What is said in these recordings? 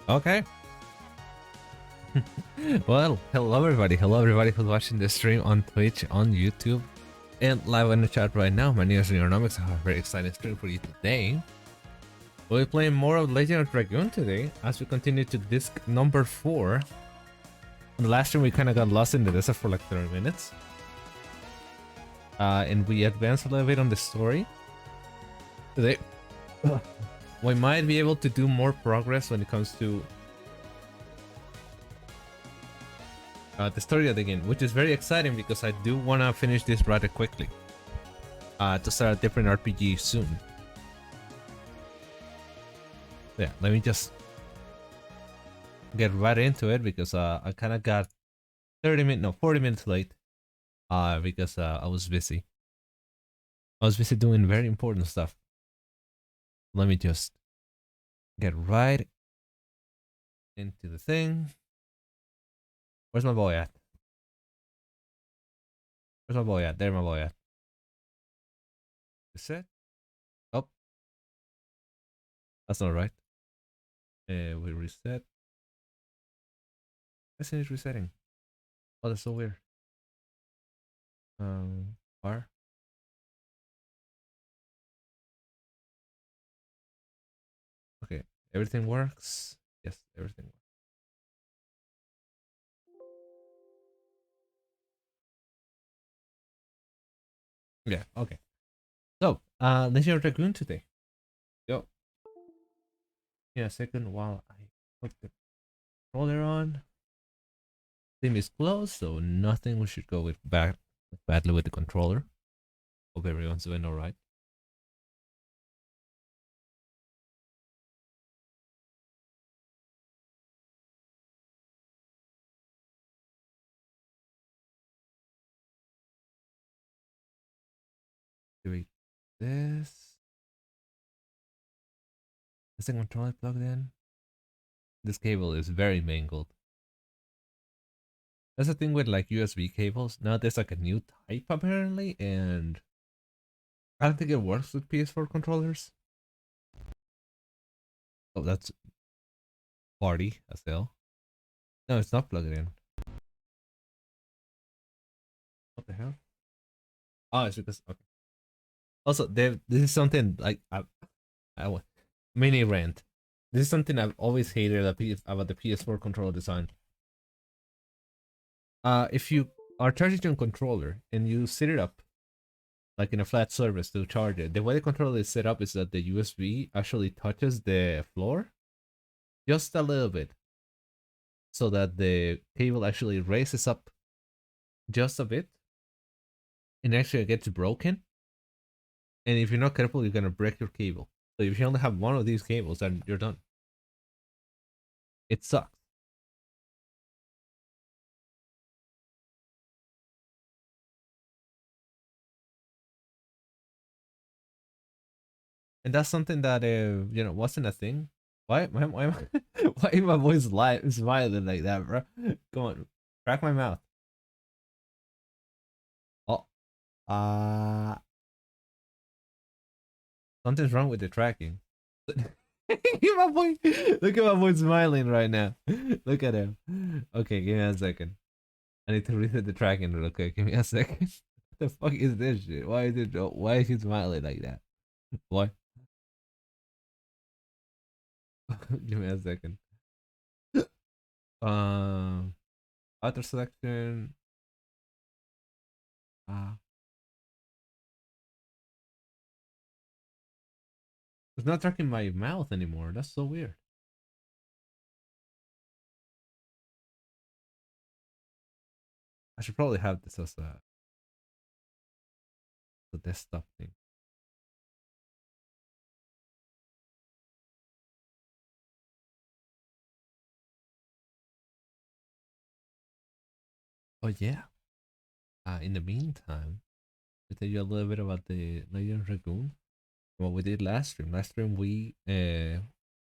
Okay. Well, hello everybody. Hello everybody who's watching this stream on Twitch, on YouTube, and live in the chat right now. My name is Neonomics. I have a very exciting stream for you today. We'll be playing more of Legend of Dragoon today as we continue to disc number 4. On the last stream, we kind of got lost in the desert for like 30 minutes. And we advanced a little bit on the story. Today, we might be able to do more progress when it comes to the story of the game, which is very exciting because I do want to finish this rather quickly to start a different RPG soon. Yeah, let me just get right into it because I kind of got 40 minutes late because I was busy. I was busy doing very important stuff. Let me just get right into the thing. Where's my boy at? Where's my boy at? There my boy at. Reset? Oh, that's not right. We reset. I think it's resetting. Oh, that's so weird. R. Okay, everything works. Yes, everything works. Yeah, okay. So, Legend of Dragoon today. Yo. Yeah, a second while I put the controller on. Theme is closed, so nothing we should go with badly with the controller. Hope everyone's doing alright. Activate this. Is the controller plugged in? This cable is very mangled. That's the thing with like USB cables. Now there's like a new type apparently, and I don't think it works with PS4 controllers. Oh, that's party as hell. No, it's not plugged in. What the hell? Oh, it's because okay. Also, this is something like mini rant. This is something I've always hated about the PS4 controller design. If you are charging your controller and you set it up like in a flat surface to charge it, the way the controller is set up is that the USB actually touches the floor just a little bit, so that the cable actually raises up just a bit, and actually gets broken. And if you're not careful, you're gonna break your cable. So if you only have one of these cables, then you're done. It sucks. And that's something that wasn't a thing. Why is my voice smiling like that, bro? Come on, crack my mouth. Oh, uh, something's wrong with the tracking. my boy, look at my boy smiling right now. Look at him. Okay, give me a second. I need to reset the tracking real quick. Give me a second. What the fuck is this shit? Why is it? Why is he smiling like that? Why? Give me a second. Um, Auto selection. Ah, it's not tracking my mouth anymore. That's so weird. I should probably have this as a desktop thing. Oh yeah. In the meantime, to tell you a little bit about the Legend of Dragoon. What we did last stream. Last stream we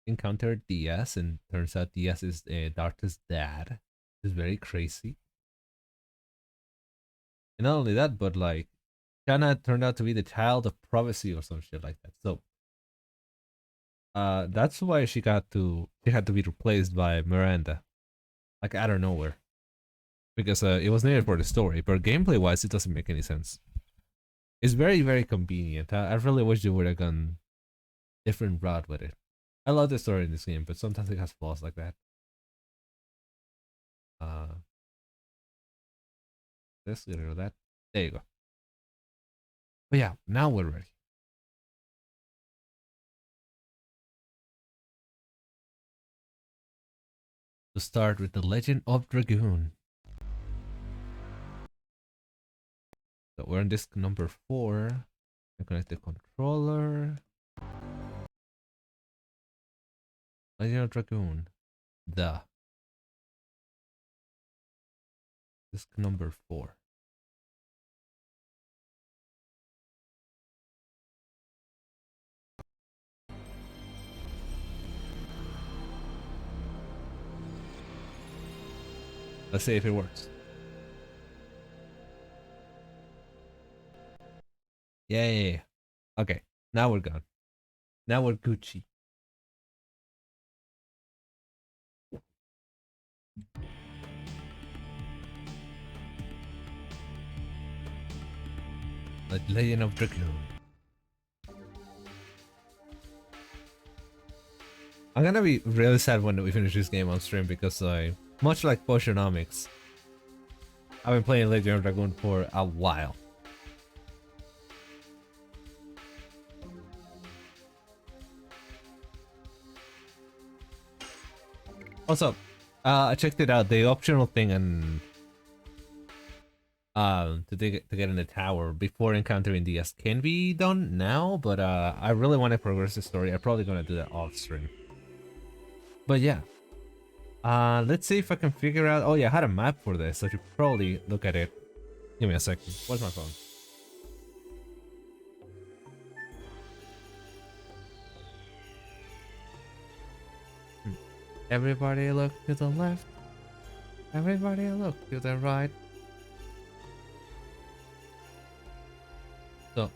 encountered Diaz, and turns out Diaz is Darta's dad. It's very crazy. And not only that, but like Shanna turned out to be the child of prophecy or some shit like that. So That's why she had to be replaced by Miranda, like out of nowhere, because it was needed for the story, but gameplay wise, it doesn't make any sense. It's very very convenient. I really wish they would have gone different route with it. I love the story in this game, but sometimes it has flaws like that. Uh, let's get rid of that. There you go. But yeah, now we're ready to start with the Legend of Dragoon. So we're on disc number 4. I connect the controller. Legend of Dragoon. The disc number 4. Let's see if it works. Yay. Okay, now we're gone. Now we're Gucci. The Legend of Dragoon. I'm gonna be really sad when we finish this game on stream because much like Potionomics, I've been playing Legend of Dragoon for a while. Also, I checked it out. The optional thing and to get in the tower before encountering DS can be done now, but I really want to progress the story. I'm probably gonna do that off stream. But yeah, let's see if I can figure out. Oh yeah, I had a map for this, so I should probably look at it. Give me a second. Where's my phone? Everybody look to the left. Everybody look to the right. So,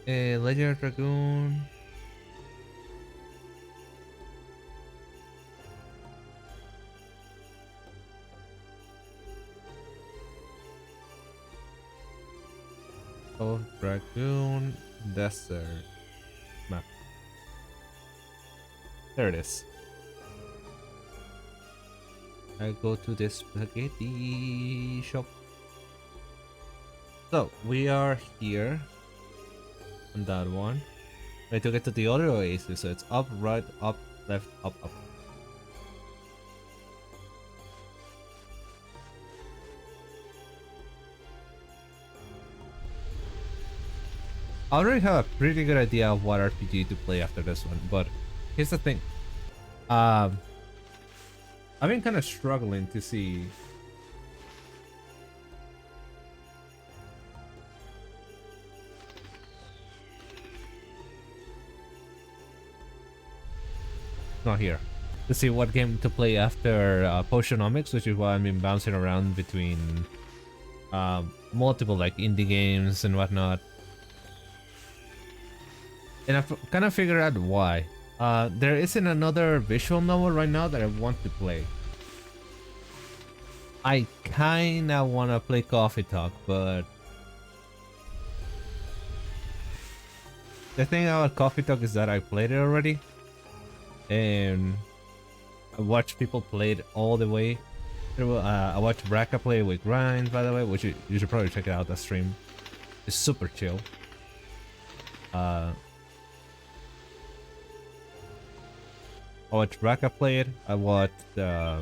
Legend of Dragoon. Oh, Dragoon Desert map. There it is. I go to this spaghetti shop. So we are here on that one. Right, to get to the other oasis, so it's up, right, up, left, up, up. I already have a pretty good idea of what RPG to play after this one, but here's the thing. I've been kind of struggling to see. Not here. To see what game to play after Potionomics, which is why I've been bouncing around between multiple like indie games and whatnot. And I've kind of figured out why. There isn't another visual novel right now that I want to play. I kinda wanna play Coffee Talk, but the thing about Coffee Talk is that I played it already, and I watched people play it all the way through. I watched Braca play it with Grind, by the way, which you should probably check it out. That stream is super chill. I watched Braca play it. I watched a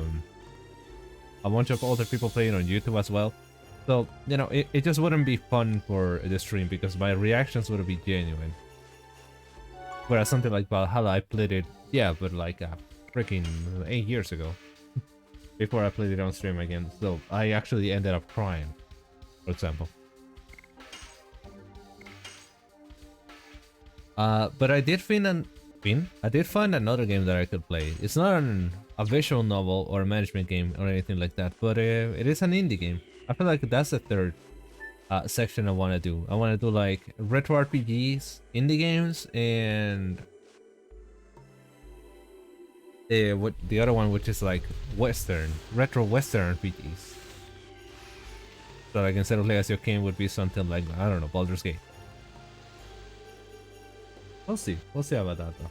bunch of other people playing on YouTube as well. So, you know, it just wouldn't be fun for the stream because my reactions wouldn't be genuine. Whereas something like Valhalla, I played it, yeah, but like freaking 8 years ago. Before I played it on stream again. So I actually ended up crying, for example. But I did find another game that I could play. It's not a visual novel or a management game or anything like that, but it is an indie game. I feel like that's the third section I want to do. I want to do like retro RPGs, indie games, and What the other one, which is like Western, retro Western RPGs. So like instead of Legacy of Kain would be something like, I don't know, Baldur's Gate. We'll see. We'll see about that though.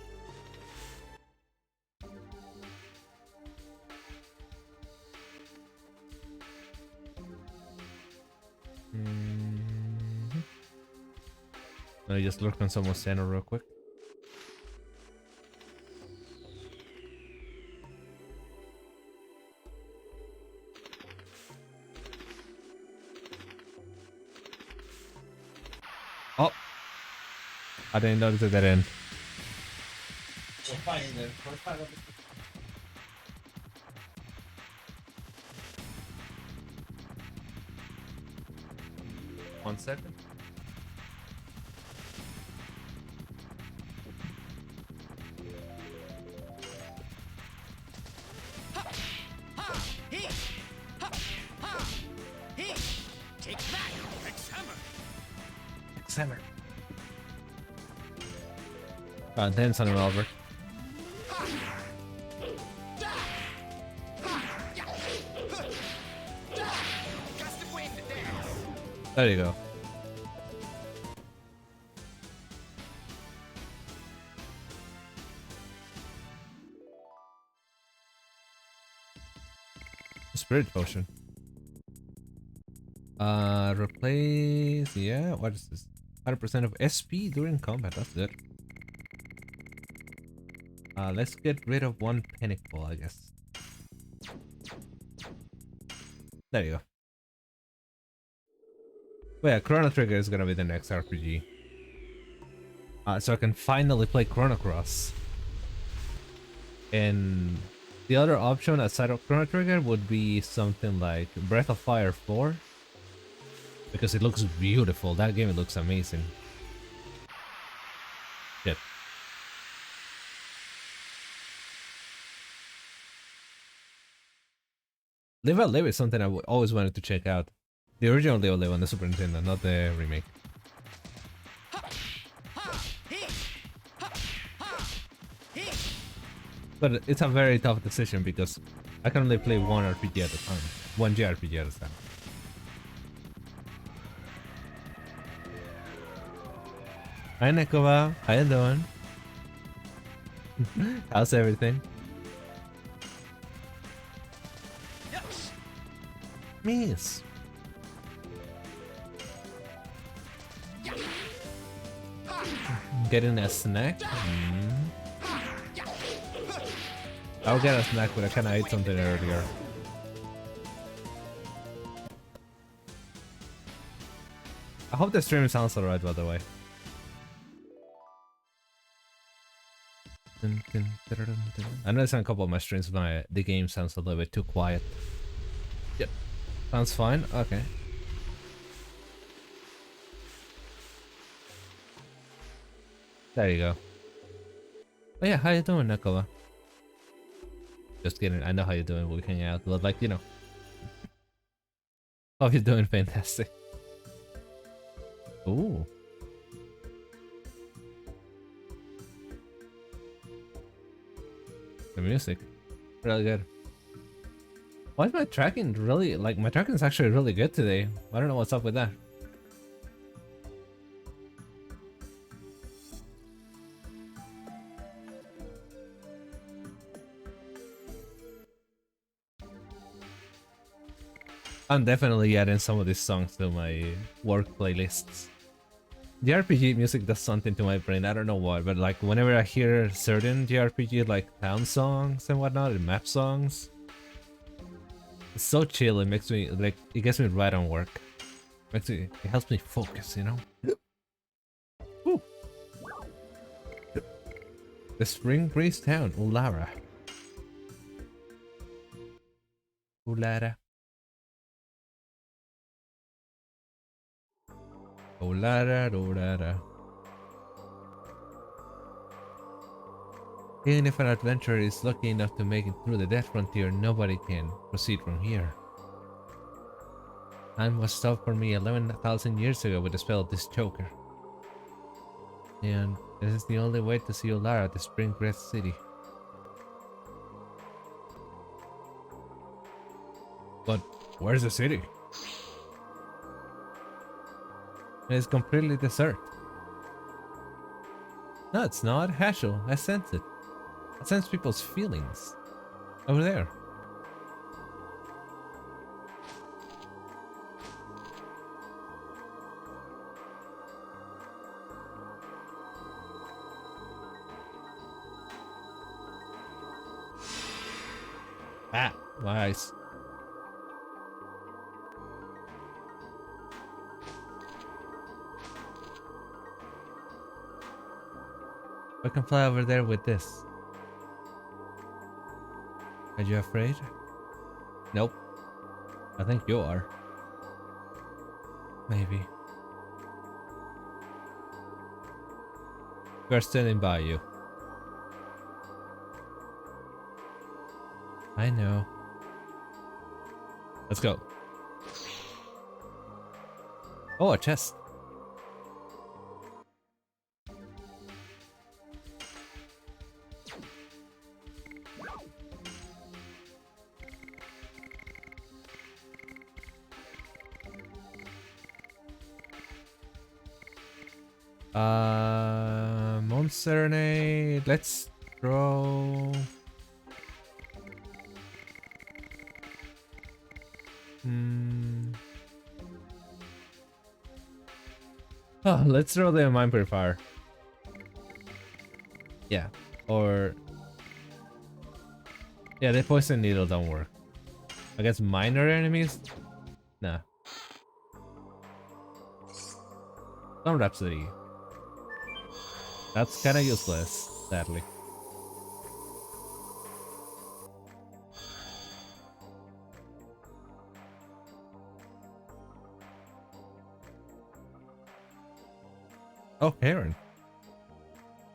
Let me just look on someone's channel real quick. Oh, I didn't notice at that end. One second. Hammer. Then Sun Revolver. There you go. Spirit Potion. Replace. Yeah, what is this? 100% of SP during combat. That's good. Let's get rid of one pinnacle, I guess. There you go. But yeah, Chrono Trigger is gonna be the next RPG. So I can finally play Chrono Cross. And the other option outside of Chrono Trigger would be something like Breath of Fire 4. Because it looks beautiful. That game looks amazing. Shit. Live Out Live is something I always wanted to check out. The original Live Out Live on the Super Nintendo, not the remake. But it's a very tough decision because I can only play one RPG at a time. One JRPG at a time. Hi Nekova, how you doing? How's everything? Miss. Getting a snack? I'll get a snack, but I kinda ate something earlier. I hope the stream sounds alright, by the way. I noticed on a couple of my streams the game sounds a little bit too quiet. Yep. Sounds fine? Okay. There you go. Oh yeah, how you doing, Nicola? Just kidding, I know how you're doing, we'll hang out, but like, you know. Hope you're doing fantastic. Ooh. The music. Really good. Why is my tracking really, like, my tracking is actually really good today. I don't know what's up with that. I'm definitely adding some of these songs to my work playlists. The RPG music does something to my brain, I don't know what, but like whenever I hear certain JRPG like town songs and whatnot, and map songs, it's so chill, it makes me, like, it gets me right on work. It helps me focus, you know? Woo. The Spring Breeze Town, Ulara. Ulara. Ulara, Ulara. Even if an adventurer is lucky enough to make it through the Death Frontier, nobody can proceed from here. Time was stopped for me 11,000 years ago with the spell of this choker. And this is the only way to see Olara, the Spring Breath City. But where's the city? It's completely desert. No, it's not. Hashel, I sense it. I sense people's feelings. Over there. Ah, my eyes. I can fly over there with this. Are you afraid? Nope. I think you are. Maybe. We're standing by you. I know. Let's go. Oh, a chest. Monster Serenade. Let's throw. Oh, let's throw the Mind Purifier. Yeah. Or. Yeah, the Poison Needle don't work. I guess minor enemies? Nah. Some Rhapsody. That's kinda useless, sadly. Oh, Heron.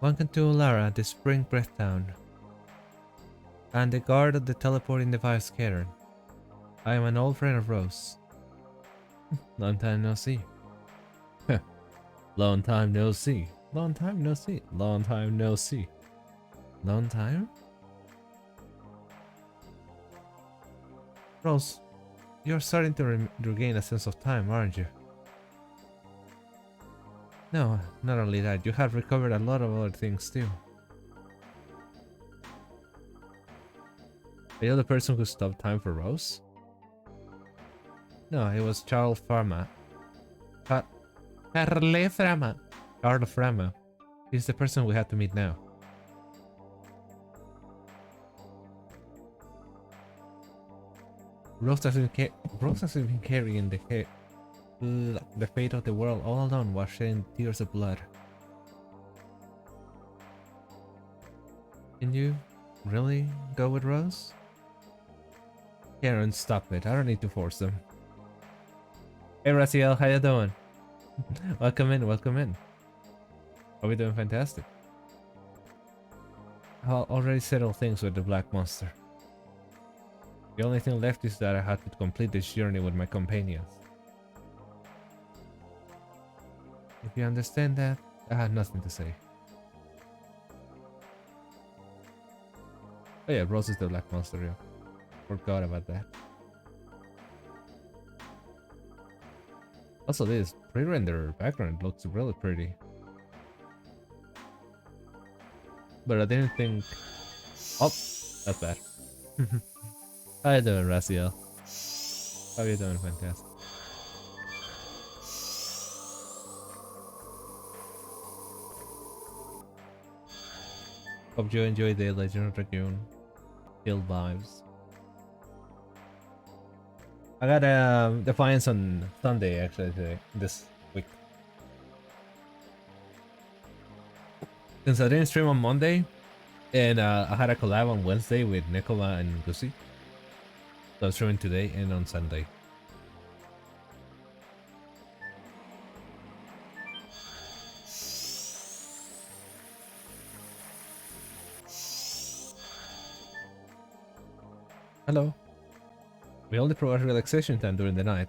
Welcome to Lara, the Spring Breath Town. And the guard of the teleporting device, Heron. I am an old friend of Rose. Long time no see. Long time no see. Long time no see. Long time no see. Long time? Rose, you're starting to regain a sense of time, aren't you? No, not only that, you have recovered a lot of other things too. Are you the person who stopped time for Rose? No, it was Charles Pharma. Charles Frama. Charles Frama. He's the person we have to meet now. Rose has been carrying the fate of the world all alone while shedding tears of blood. Can you really go with Rose? Karen, stop it. I don't need to force them. Hey Raziel, how you doing? Welcome in, welcome in. Are we doing fantastic? I already settled things with the Black Monster. The only thing left is that I had to complete this journey with my companions. If you understand that, I have nothing to say. Oh yeah, Rose is the Black Monster, yeah. Forgot about that. Also, this pre-render background looks really pretty. But I didn't think... Oh, that's bad. How you doing, Raziel? How you doing? Fantastic. Hope you enjoy the Legend of Dragoon Guild vibes. I got Defiance on Sunday actually this week. Since I didn't stream on Monday, and I had a collab on Wednesday with Nicola and Lucy. So I'm streaming today and on Sunday. Hello. We only provide relaxation time during the night.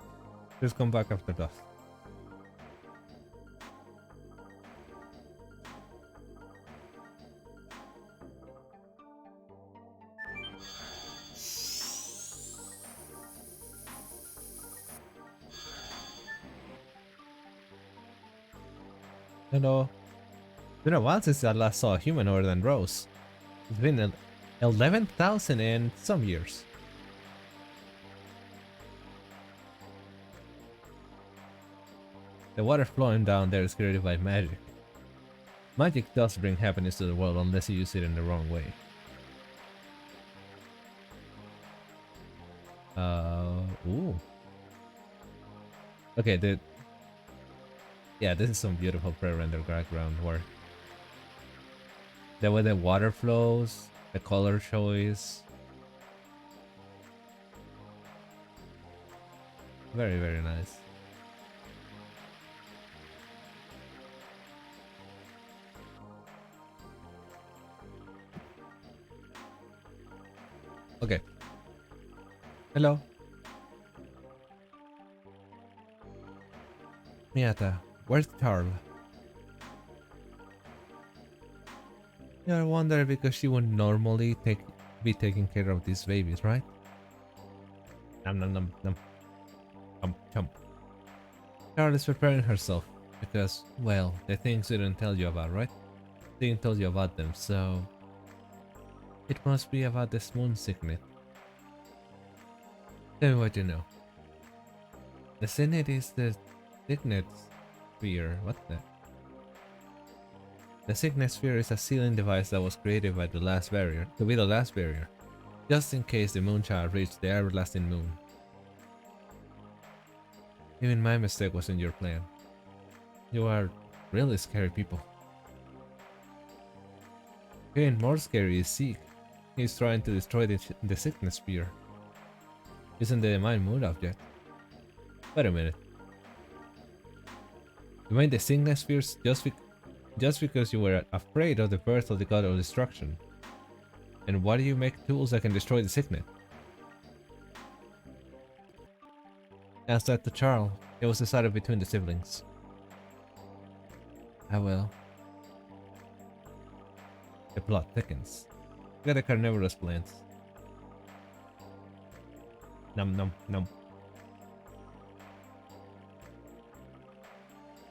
Please come back after dusk. Hello. It's been a while since I last saw a human other than Rose. It's been 11,000 and some years. The water flowing down there is created by magic. Magic does bring happiness to the world unless you use it in the wrong way. Ooh. Okay, yeah, this is some beautiful pre-rendered background work. The way the water flows, the color choice. Very, very nice. Okay. Hello. Miyata, where's Charles? You're wondering because she would normally be taking care of these babies, right? Nom nom nom nom. Chomp chomp. Charles is preparing herself because, well, the things we didn't tell you about, right? They didn't tell you about them, so it must be about this moon signet. Tell me what you know. The signet is the signet sphere. What the? The signet sphere is a sealing device that was created by the last barrier, to be the last barrier, just in case the moonchild reached the everlasting moon. Even my mistake wasn't your plan. You are really scary people. Even more scary is Zeke. He's trying to destroy the signet sphere. Isn't the divine moon object? Wait a minute. You made the signet spheres just because you were afraid of the birth of the god of destruction. And why do you make tools that can destroy the signet? Ask that to Charles. It was decided between the siblings. Ah well. The plot thickens. Look at the carnivorous plants. Num num num.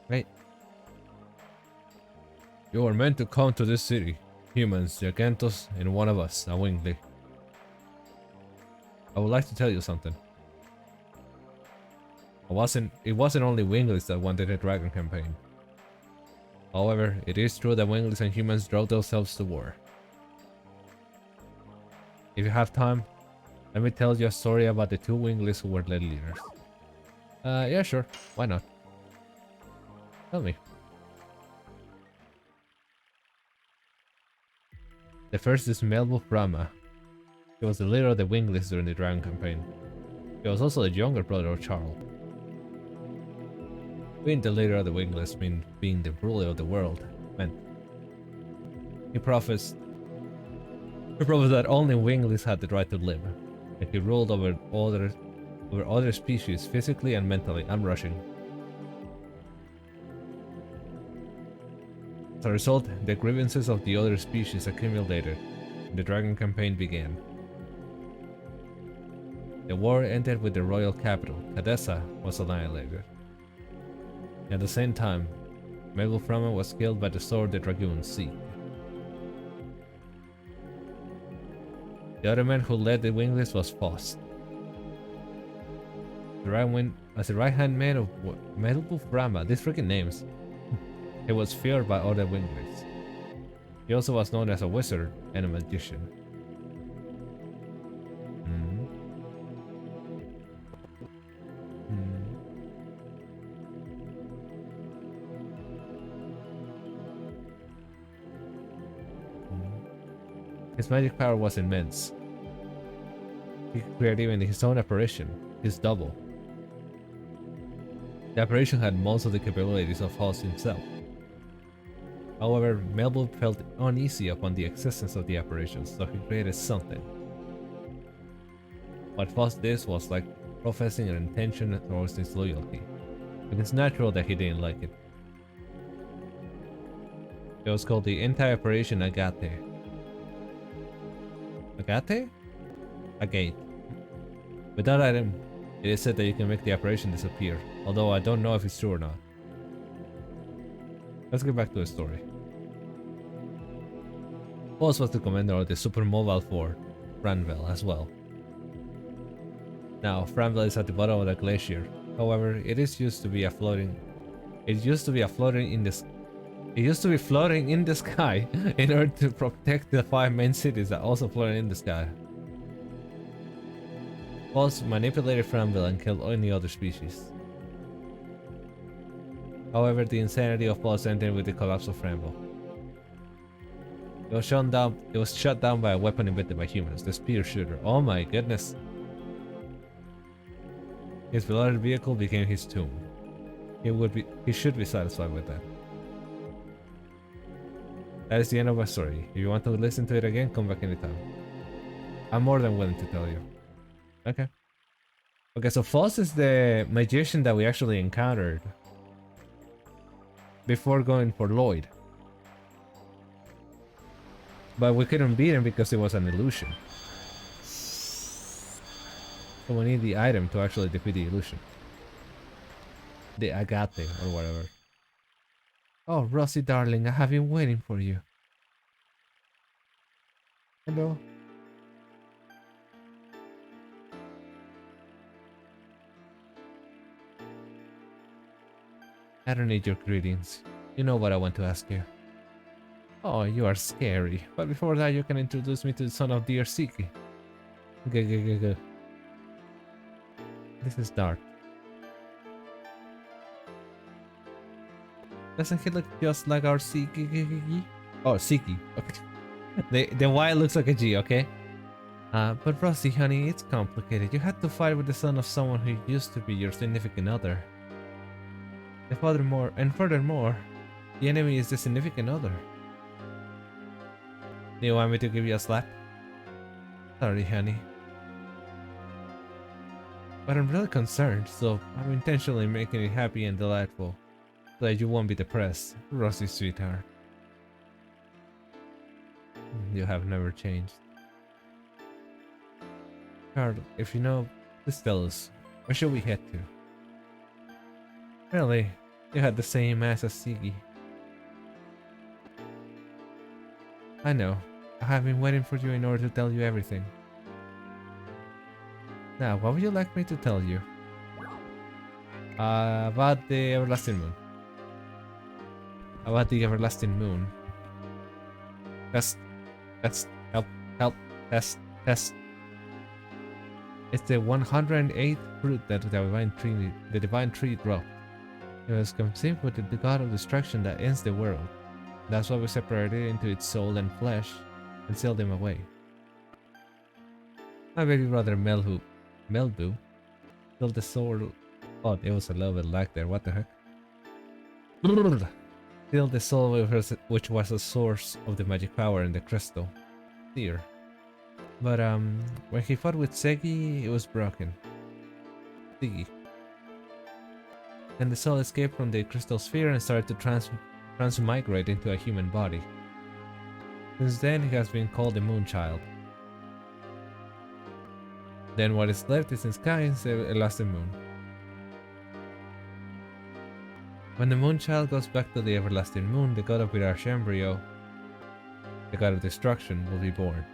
Right. You were meant to come to this city. Humans, Gigantos, and one of us, a Wingly. I would like to tell you something. It wasn't only Winglies that wanted a dragon campaign. However, it is true that Winglies and humans drove themselves to war. If you have time, let me tell you a story about the two Winglies who were led leaders. Yeah, sure. Why not? Tell me. The first is Melville Frama. He was the leader of the Winglies during the Dragon campaign. He was also the younger brother of Charles. Being the leader of the Winglies meant being the ruler of the world. He prophesied that only Winglies had the right to live, and he ruled over other species physically and mentally. I'm rushing. As a result, the grievances of the other species accumulated, and the Dragon campaign began. The war ended with the royal capital, Cadessa, was annihilated. At the same time, Melville Frama was killed by the sword the dragoons Zeke. The other man who led the Winglies was Faust. As the right-hand man of Melville Frama, these freaking names, he was feared by other Winglies. He also was known as a wizard and a magician. His magic power was immense. He could create even his own apparition, his double. The apparition had most of the capabilities of Faust himself. However, Melville felt uneasy upon the existence of the apparition, so he created something. What Faust did was like professing an intention towards his loyalty. It is natural that he didn't like it. It was called the Anti-Apparition Agate. Agate? Agate. With that item, it is said that you can make the apparition disappear, although I don't know if it's true or not. Let's get back to the story. Boss was the commander of the Supermobile Fort, Franville, as well. Now, Franville is at the bottom of the glacier. However, it used to be floating in this. It used to be floating in the sky in order to protect the 5 main cities that also floated in the sky. Boss manipulated Franville and killed any other species. However, the insanity of Boss ended with the collapse of Franville. It was shot down by a weapon invented by humans, the spear shooter. Oh my goodness. His beloved vehicle became his tomb. He should be satisfied with that. That is the end of my story. If you want to listen to it again, come back anytime. I'm more than willing to tell you. Okay. Okay, so Foss is the magician that we actually encountered before going for Lloyd. But we couldn't beat him because it was an illusion. So we need the item to actually defeat the illusion. The agate or whatever. Oh, Rosie darling, I have been waiting for you. Hello. I don't need your greetings. You know what I want to ask you. Oh, you are scary. But before that, you can introduce me to the son of dear Siki. Go. This is dark. Doesn't he look just like our Siki? Oh, Siki. Okay. The Y looks like a G, okay? But Rosie, honey, it's complicated. You had to fight with the son of someone who used to be your significant other. Furthermore, the enemy is the significant other. Do you want me to give you a slap? Sorry, honey. But I'm really concerned, so I'm intentionally making it happy and delightful, so that you won't be depressed, Rosie sweetheart. You have never changed. Carl, if you know, please tell us, where should we head to? Really? You had the same ass as Sigi. I know. I have been waiting for you in order to tell you everything. Now, what would you like me to tell you? About the Everlasting Moon. About the Everlasting Moon. Test. Help. Test. It's the 108th fruit that the divine tree dropped. It was conceived with the god of destruction that ends the world. That's why we separated it into its soul and flesh and sealed them away. My baby brother Meldu killed the soul. Oh, it was a little bit lag there. What the heck? Killed the soul which was the source of the magic power in the crystal. Dear. But when he fought with Segi, it was broken. Segi. Then the soul escaped from the crystal sphere and started to transmigrate into a human body. Since then, he has been called the Moonchild. Then what is left is in sky is the Everlasting Moon. When the Moonchild goes back to the Everlasting Moon, the god of Virash Embryo, the god of destruction, will be born.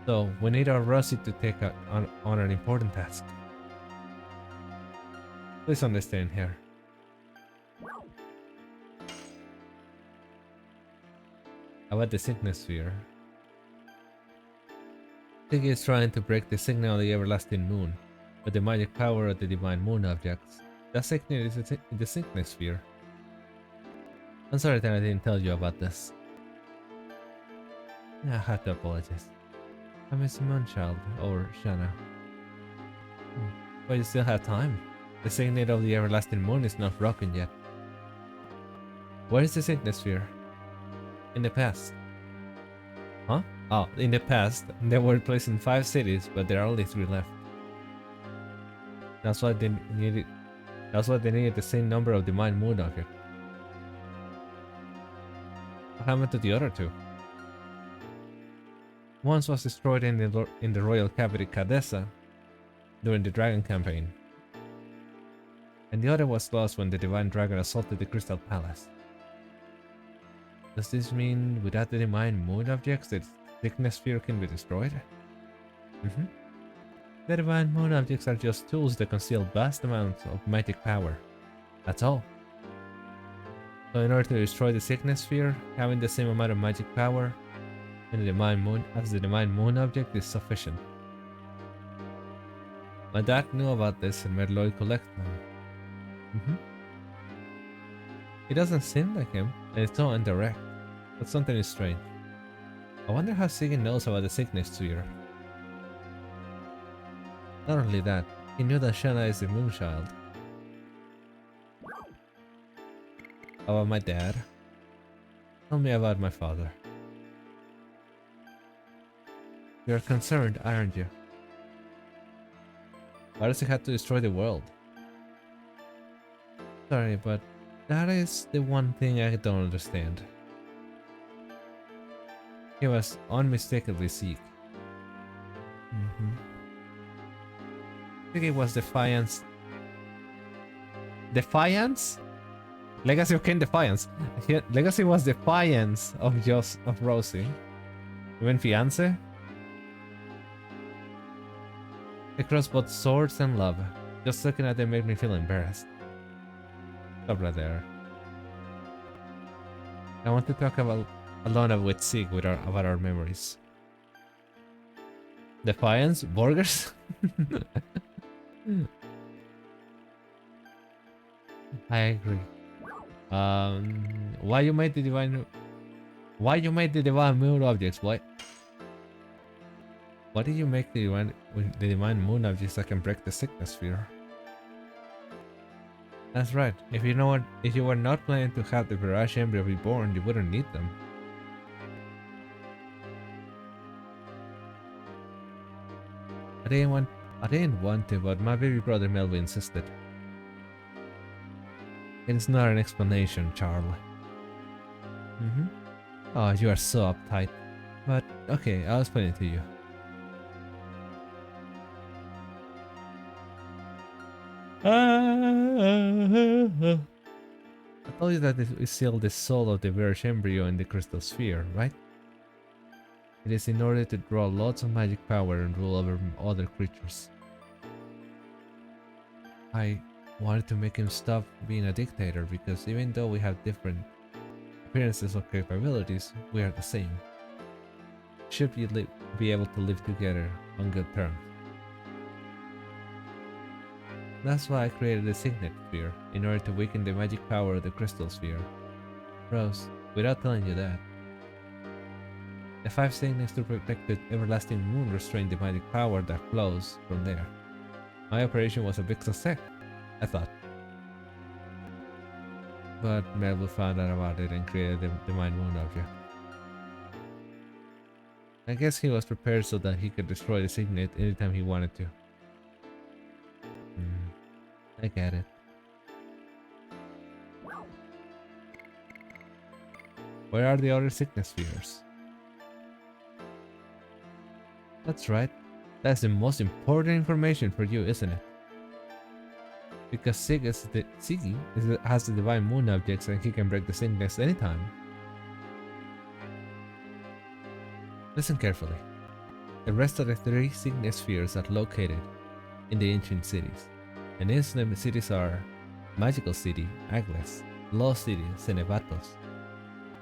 So, we need our Rosie to take on an important task. Please understand here. About the sickness sphere. Sigi is trying to break the signal of the Everlasting Moon with the magic power of the divine moon objects. That signal is the sickness sphere. I'm sorry that I didn't tell you about this. I have to apologize. I miss Moonchild, or Shanna. But you still have time. The signal of the Everlasting Moon is not broken yet. Where is the sickness sphere? In the past. Huh? Oh, in the past, they were placed in 5 cities, but there are only 3 left. That's why they needed the same number of divine moon objects. What happened to the other 2? One was destroyed in the royal cavity Cadessa during the dragon campaign, and the other was lost when the divine dragon assaulted the Crystal Palace. Does this mean without the divine moon objects, the sickness sphere can be destroyed? Mm-hmm. The divine moon objects are just tools that conceal vast amounts of magic power. That's all. So in order to destroy the sickness sphere, having the same amount of magic power in the divine moon as the divine moon object is sufficient. My dad knew about this and made Lloyd collect them. Mm-hmm. It doesn't seem like him, and it's so indirect, but something is strange. I wonder how Siggy knows about the sickness sphere. Not only that, he knew that Shanna is the Moonchild. About my dad? Tell me about my father. You're concerned, aren't you? Why does he have to destroy the world? Sorry, but that is the one thing I don't understand. He was unmistakably Sikh. I think it was Defiance. Defiance? Legacy of King Defiance. Legacy was Defiance of Rosie. Even Fiance? Across both swords and love. Just looking at them made me feel embarrassed. Stop right there. I want to talk about alone with Sig about our memories. Defiance? Burgers? I agree. Why you made the divine moon objects? Why did you make the divine moon objects that can break the sickness sphere? That's right. If you were not planning to have the Barrage Embryo reborn, you wouldn't need them. I didn't want to, but my baby brother Melvin insisted. It's not an explanation, Charlie. Oh, you are so uptight. But okay, I'll explain it to you. I told you that we seal the soul of the Barrage Embryo in the crystal sphere, right? It is in order to draw lots of magic power and rule over other creatures. I wanted to make him stop being a dictator because even though we have different appearances or capabilities, we are the same. Should be able to live together on good terms. That's why I created the Signet Sphere, in order to weaken the magic power of the Crystal Sphere. Rose, without telling you that, the 5 signets to protect the everlasting moon restrain the magic power that flows from there. My operation was a big success, I thought. But Melville found out about it and created the divine moon object. I guess he was prepared so that he could destroy the signet anytime he wanted to. I get it. Where are the other sickness spheres? That's right. That's the most important information for you, isn't it? Because Siggy has the divine moon objects and he can break the sickness anytime. Listen carefully. The rest of the 3 sickness spheres are located in the ancient cities. And these cities are Magical City, Agles, Lost City, Cenevatos,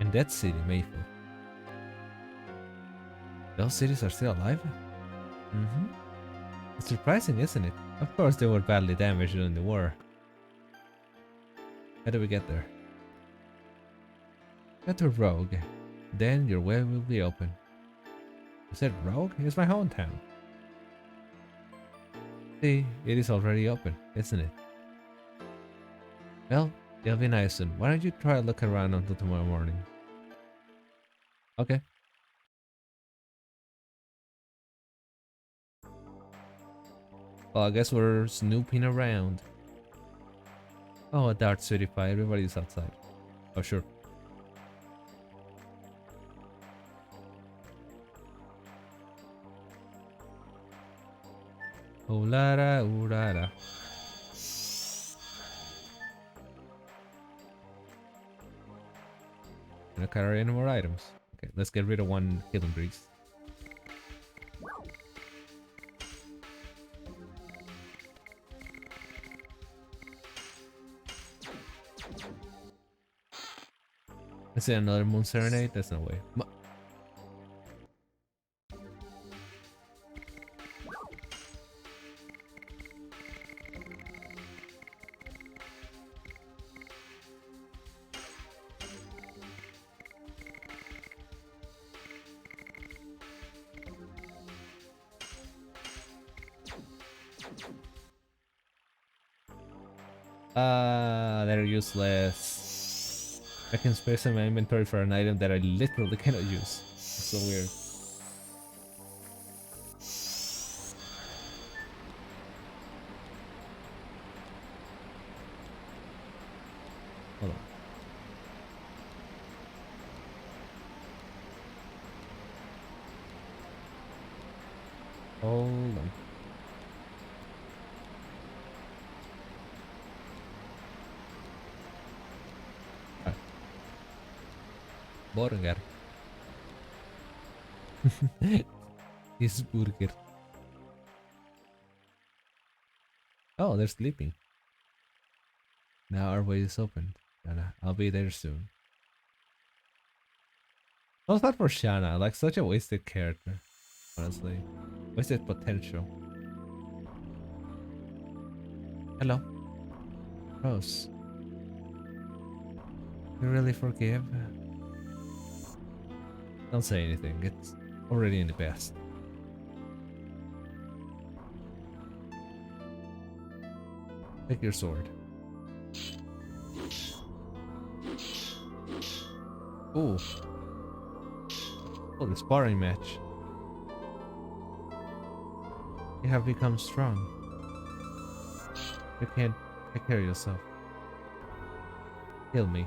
and Dead City, Mayfield. Those cities are still alive? It's surprising, isn't it? Of course they were badly damaged during the war. How do we get there? Go to Rogue. Then your way will be open. You said Rogue? It's my hometown. See, it is already open, isn't it? Well, it'll be nice soon. Why don't you try to look around until tomorrow morning? Okay. Well, I guess we're snooping around. Oh, a Dart Certified. Everybody's outside. Oh, sure. Oh la da, ooh la da. Don't carry any more items. Okay, let's get rid of one healing grease. Let's see another moon serenade. There's no way. They're useless. I can space in my inventory for an item that I literally cannot use. It's so weird. Hold on. Hold on. Burger. His burger. Oh, they're sleeping. Now our way is open. Shana, I'll be there soon. No, it's not for Shana. Like, such a wasted character. Honestly. Wasted potential. Hello. Rose. You really forgive? Don't say anything. It's already in the past. Take your sword. Ooh. Oh, the sparring match. You have become strong. You can't take care of yourself. Kill me.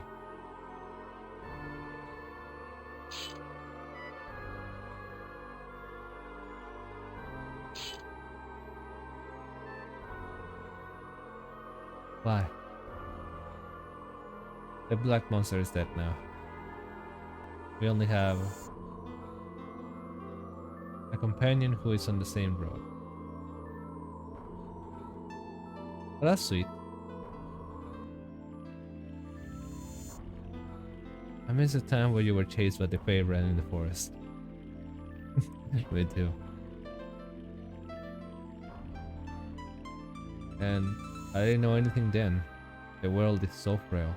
Why? The black monster is dead now. We only have a companion who is on the same road. Well, that's sweet. I miss the time where you were chased by the Fey ran in the forest. Me too. And I didn't know anything then. The world is so frail.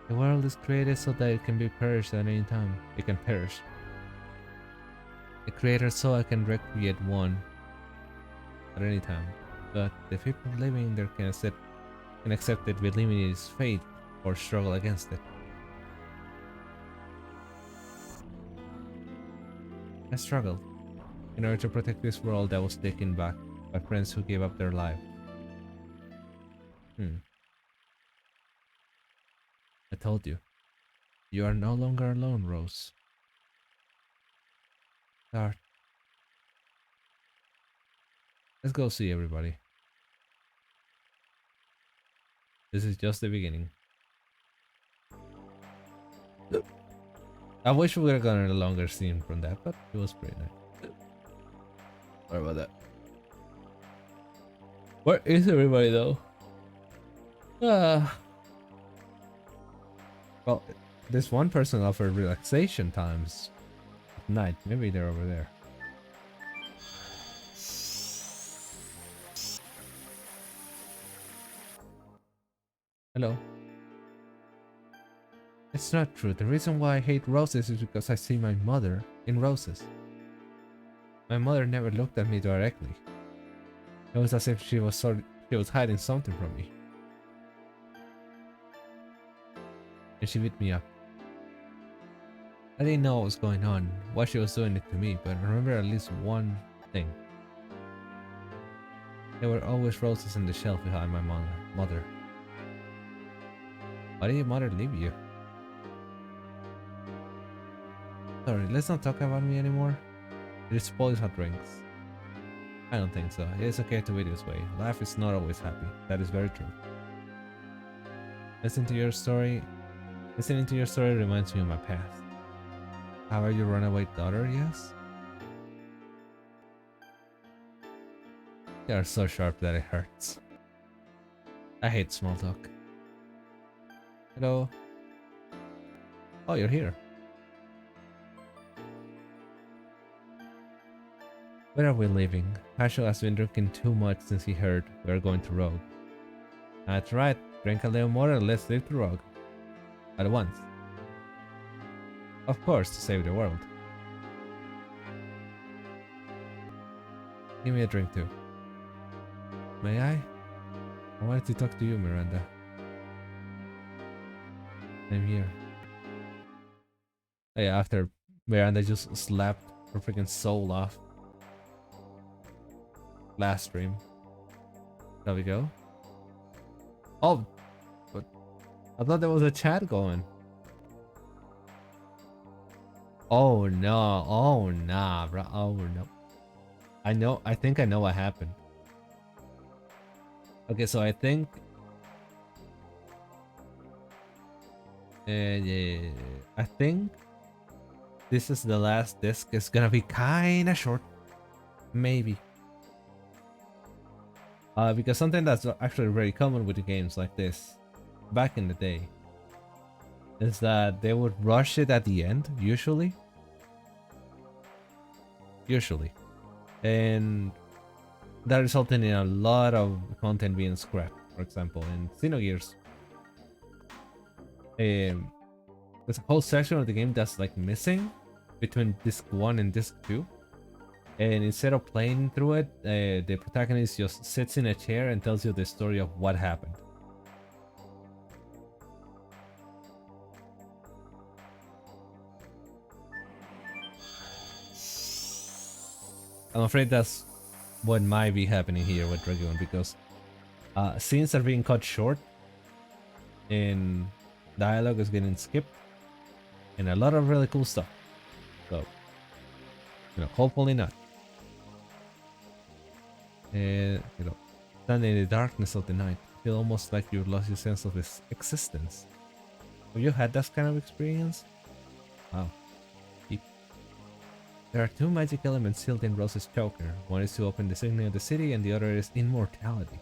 The world is created so that it can be perished at any time. It can perish. The creator so I can recreate one at any time. But the people living there can accept it with limited fate or struggle against it. I struggled in order to protect this world that was taken back by friends who gave up their life. I told you. You are no longer alone, Rose. Start. Let's go see everybody. This is just the beginning. I wish we would have gotten a longer scene from that, but it was pretty nice. Sorry about that. Where is everybody though? Well, this one person offered relaxation times at night. Maybe they're over there. Hello. It's not true. The reason why I hate roses is because I see my mother in roses. My mother never looked at me directly. It was as if she was hiding something from me. And she beat me up. I didn't know what was going on, why she was doing it to me, but I remember at least one thing. There were always roses on the shelf behind my mother. Why did your mother leave you? Sorry, let's not talk about me anymore. It spoils our drinks. I don't think so. It is okay to be this way. Life is not always happy. That is very true. Listen to your story. Listening to your story reminds me of my past. How about your runaway daughter? Yes. They are so sharp that it hurts. I hate small talk. Hello. Oh, you're here. Where are we living? Hashel has been drinking too much since he heard we are going to Rogue. That's right. Drink a little more and let's leave to Rogue. At once. Of course, to save the world. Give me a drink too. May I? I wanted to talk to you, Miranda. I'm here. Hey, after Miranda just slapped her freaking soul off. Last stream. There we go. Oh, but I thought there was a chat going. Oh no, oh nah, bro. Oh no. I think I know what happened. Okay, so I think yeah, I think this is the last disc. It's gonna be kinda short. Maybe. Because something that's actually very common with the games like this, back in the day, is that they would rush it at the end, usually. And that resulted in a lot of content being scrapped. For example, in Xenogears, there's a whole section of the game that's like missing between disc 1 and disc 2. And instead of playing through it, the protagonist just sits in a chair and tells you the story of what happened. I'm afraid that's what might be happening here with Dragoon, because scenes are being cut short and dialogue is getting skipped and a lot of really cool stuff. So, hopefully not. And, standing in the darkness of the night, feel almost like you've lost your sense of its existence. Have you had that kind of experience? Wow. There are two magic elements sealed in Rose's choker. One is to open the signet of the city, and the other is immortality.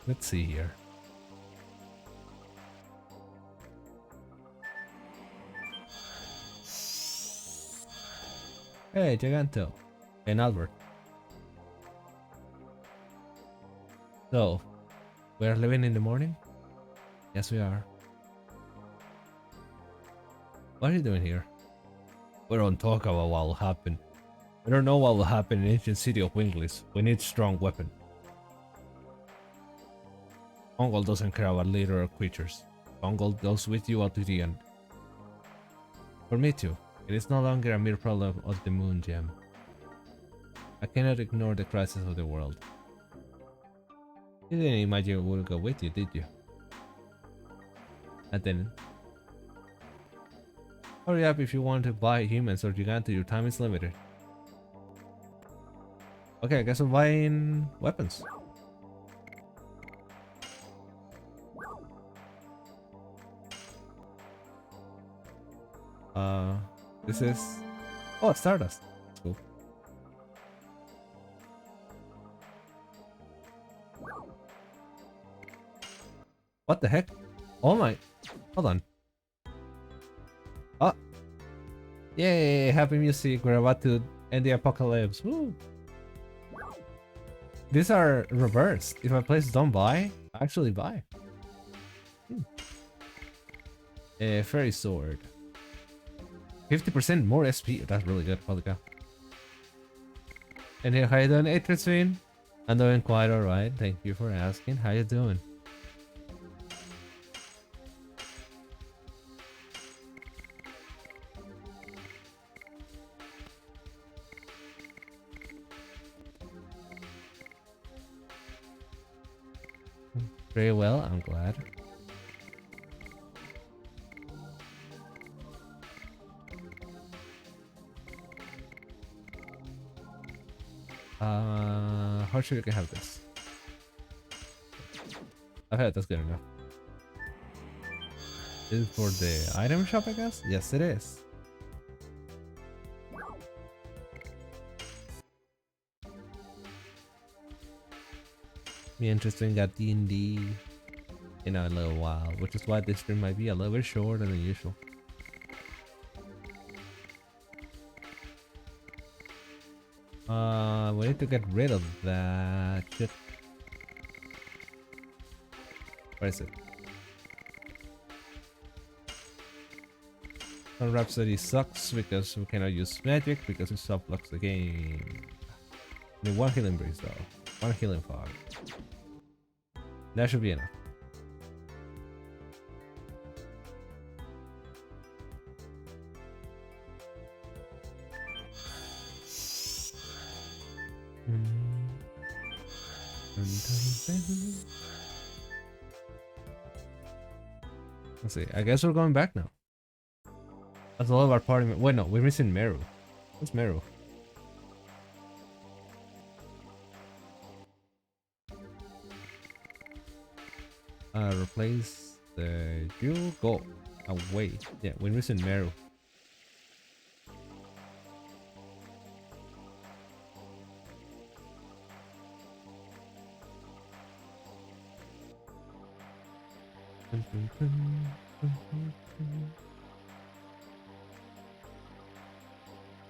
Let's see here. Hey, Giganto. And Albert. So, we are living in the morning? Yes, we are. What are you doing here? We don't talk about what will happen. We don't know what will happen in ancient city of Wingless. We need strong weapon. Mongol doesn't care about literal creatures. Mongol goes with you out to the end. For me too. It is no longer a mere problem of the moon gem. I cannot ignore the crisis of the world. You didn't imagine it would go with you, did you? I didn't. Hurry up if you want to buy humans or Giganto, your time is limited. Okay, I guess I'm buying weapons. This is... Oh, Stardust. That's cool. What the heck? Oh my... Hold on. Oh! Yay! Happy music. We're about to end the apocalypse. Woo! These are reversed. If I place don't buy, I actually buy. A fairy sword. 50% more SP. That's really good. Holy cow. And here, how you doing, Atrazine? I'm doing quite alright. Thank you for asking. How you doing? Very well, I'm glad. How sure you can have this? Okay, that's good enough. This is for the item shop, I guess? Yes, it is. Be interesting at D&D in a little while, which is why this stream might be a little bit shorter than usual. We need to get rid of that shit. Where is it? Sun Rhapsody sucks because we cannot use magic because it subblocks the game. I need one healing breeze though. One healing fog. That should be enough. Let's see. I guess we're going back now. That's all of our party. Wait, no, we're missing Meru. What's Meru? Replace the you go away. Yeah, we're missing Meru.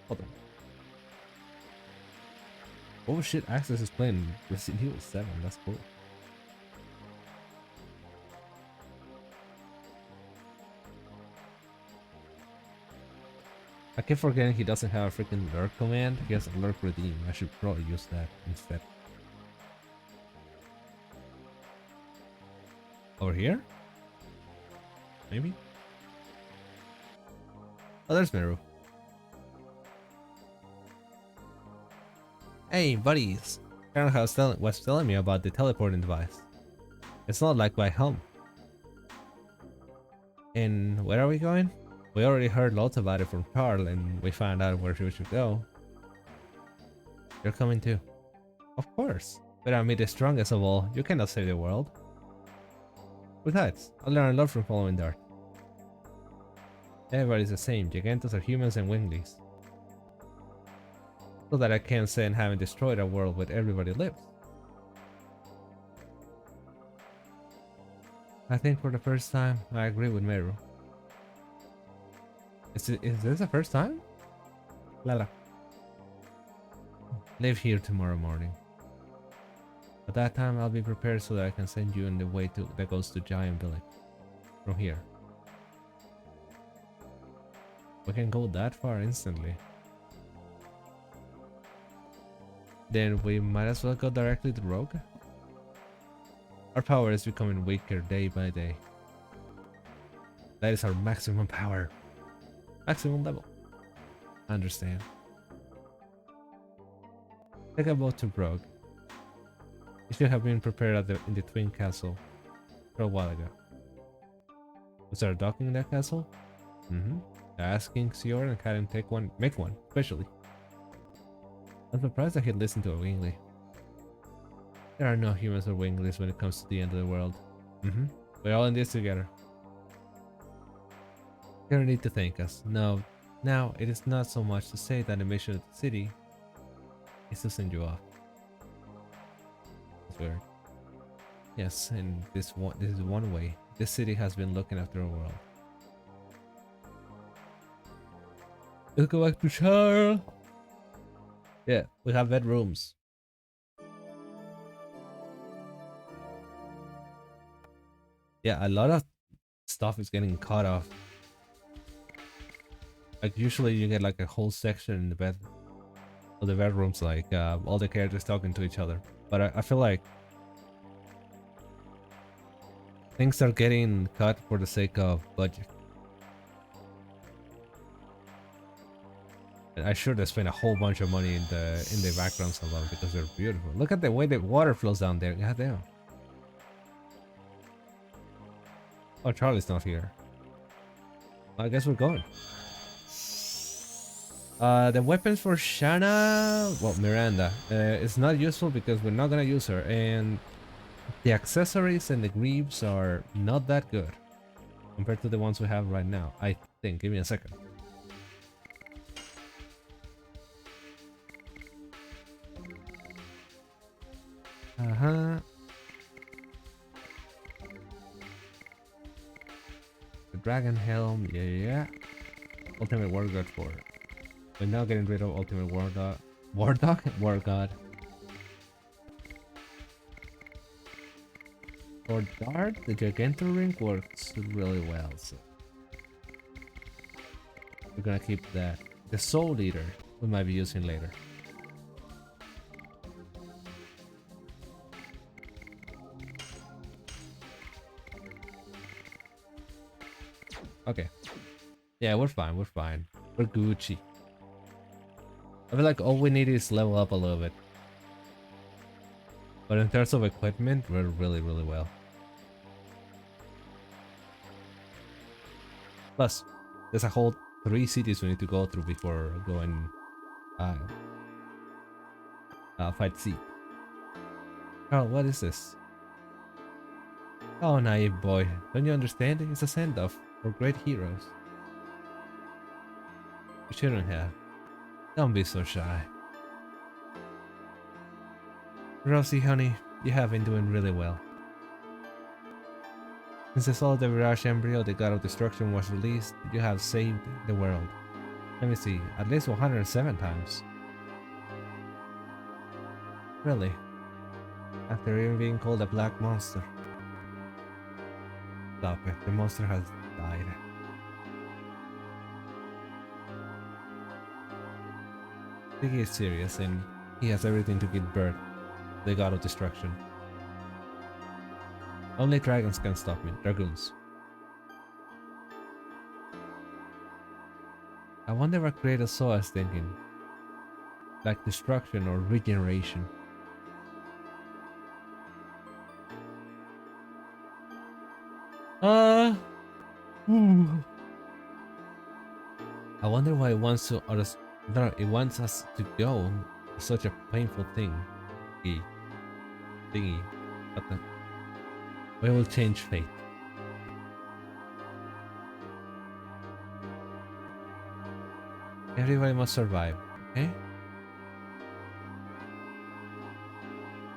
Hold on. Oh shit, Access is playing Resident Evil 7. That's cool. I keep forgetting he doesn't have a freaking lurk command. He has a lurk redeem. I should probably use that instead. Over here? Maybe? Oh, there's Meru. Hey, buddies. Karen was telling me about the teleporting device. It's not like by home. And where are we going? We already heard lots about it from Carl and we found out where we should go. You're coming too. Of course. Without me the strongest of all, you cannot save the world. Besides, I learned a lot from following Dart. Everybody's the same, Gigantos are humans and Winglies. So that I can't say and having destroyed a world where everybody lives. I think for the first time, I agree with Meru. Is this the first time? Lala. Leave here tomorrow morning. At that time, I'll be prepared so that I can send you in the way that goes to Giant Village. From here. We can go that far instantly. Then we might as well go directly to Rogue. Our power is becoming weaker day by day. That is our maximum power. Maximum level. I understand. Take a boat to Rogue. You should have been prepared in the Twin Castle for a while ago. Was there a docking in that castle? Mm-hmm. Ask King Sior and Karen make one, especially. I'm surprised that he'd listen to a Wingly. There are no humans or Winglies when it comes to the end of the world. Mm-hmm. We're all in this together. You don't need to thank us. No. Now, it is not so much to say that the mission of the city is to send you off. That's weird. Yes, and this is one way. This city has been looking after our world. Let's go back to Charles. Yeah, we have bedrooms. Yeah, a lot of stuff is getting cut off. Like usually you get like a whole section in the bed of the bedrooms, like all the characters talking to each other. But I feel like things are getting cut for the sake of budget. And I sure they spent a whole bunch of money in the backgrounds alone because they're beautiful. Look at the way the water flows down there. God damn. Oh, Charlie's not here. I guess we're going. The weapons for Shanna, well, Miranda, it's not useful because we're not gonna use her, and the accessories and the greaves are not that good compared to the ones we have right now, I think. Give me a second. Uh-huh. The dragon helm, yeah. Ultimate war god for it. We're now getting rid of ultimate war dog. War dog? War god. For Dart, the Gigantor ring works really well, so we're gonna keep that. The Soul Eater we might be using later. Okay. Yeah, we're fine, we're fine. We're Gucci. I feel like all we need is level up a little bit. But in terms of equipment, we're really, really well. Plus, there's a whole 3 cities we need to go through before going fight Zeke. Oh, what is this? Oh, naive boy. Don't you understand? It's a send-off for great heroes. You shouldn't have. Don't be so shy. Rosie, honey, you have been doing really well. Since the soul of the Virage embryo, the god of destruction, was released, you have saved the world. Let me see, at least 107 times. Really? After even being called a black monster. Stop it, the monster has died. Ziggy is serious and he has everything to give birth, the god of destruction. Only dragons can stop me, dragoons. I wonder what creator saw us thinking. Like destruction or regeneration. I wonder why it wants to it wants us to go. Such a painful thing. Thingy. What the? We will change fate. Everybody must survive, okay?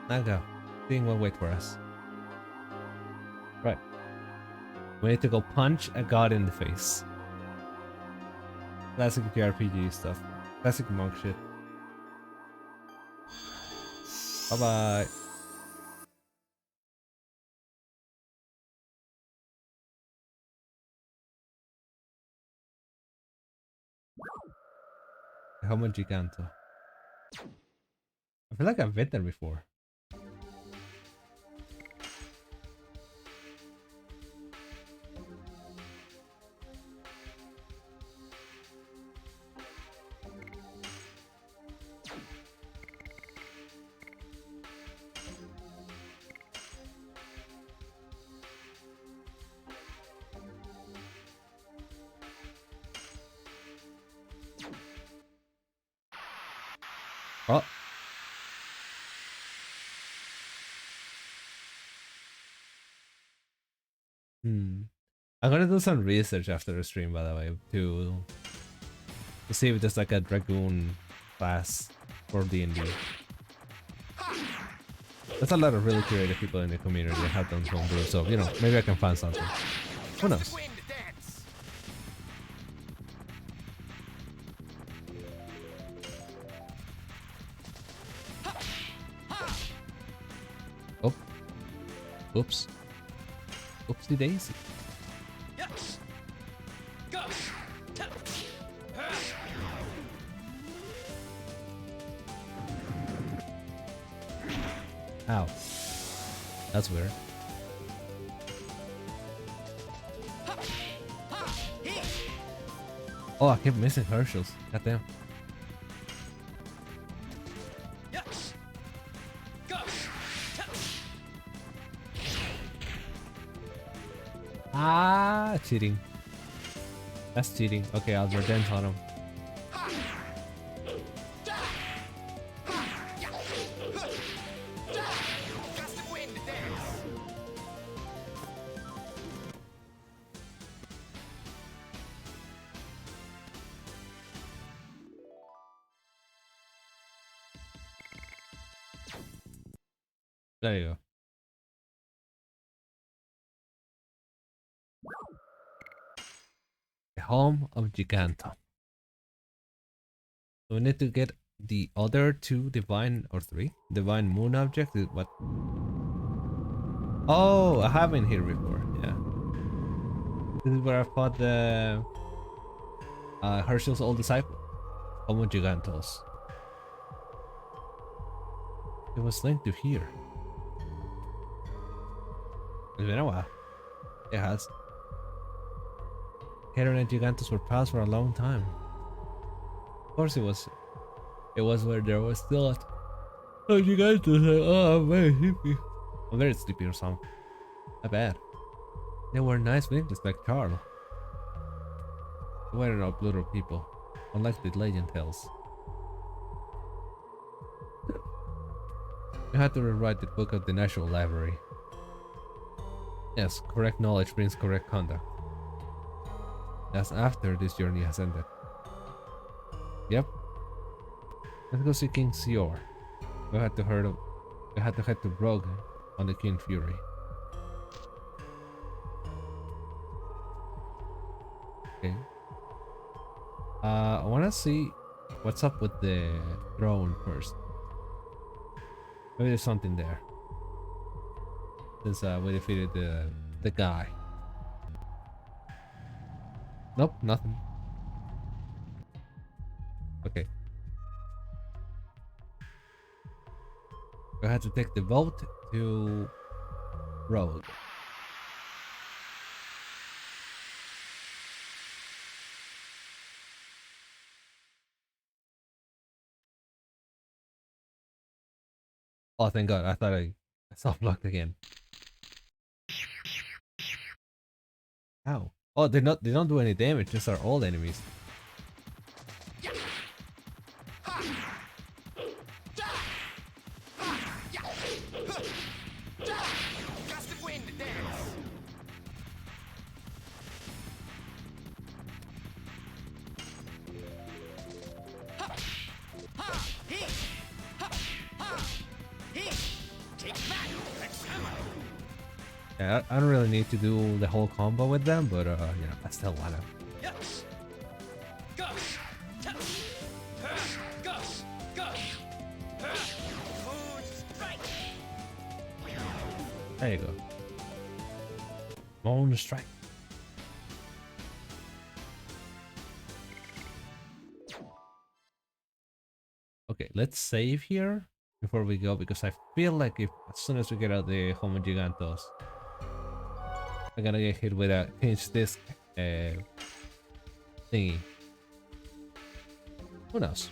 Now go. Thing will wait for us. Right. We need to go punch a god in the face. Classic JRPG stuff. Classic monk shit. Bye bye. Homo Giganto. I feel like I've been there before. Oh. I'm gonna do some research after the stream, by the way, to see if there's like a dragoon class for D&D. There's a lot of really creative people in the community that have done homebrew, so you know, maybe I can find something. Who knows? Oh. Oops. Oopsie daisy. Ow. That's weird. Oh, I keep missing Herschel's. Goddamn. Ah, cheating. That's cheating. Okay, I'll revenge on him. There you go. The home of Giganta. So we need to get the other two divine or three divine moon objects. What? Oh, I have been here before. Yeah. This is where I fought the Herschel's old disciple, Homo Gigantos. It was linked to here. It's been a while. It has. Heron and Gigantos were pals for a long time. Of course it was. It was where there was still a Gigantos. Oh, I'm very sleepy. I'm very sleepy or something. Not bad. They were nice villages like Charles. They weren't no brutal people, unlike the legend tells. You had to rewrite the book of the National Library. Yes, correct knowledge brings correct conduct. That's after this journey has ended. Yep. Let's go see King Sior. We had to head to Brogue on the King Fury. Okay. I wanna see what's up with the throne first. Maybe there's something there. Since we defeated the guy. Nope, nothing. Okay. We had to take the boat to Road. Oh, thank God! I thought I soft locked again. Ow! Oh, they don't do any damage. Just our old enemies. Yeah, I don't really need to do the whole combo with them, but you know, I still wanna. There you go. Moon strike. Okay, let's save here before we go because I feel like if as soon as we get out the Homo Gigantos, I'm gonna get hit with a pinch disc thingy. Who knows?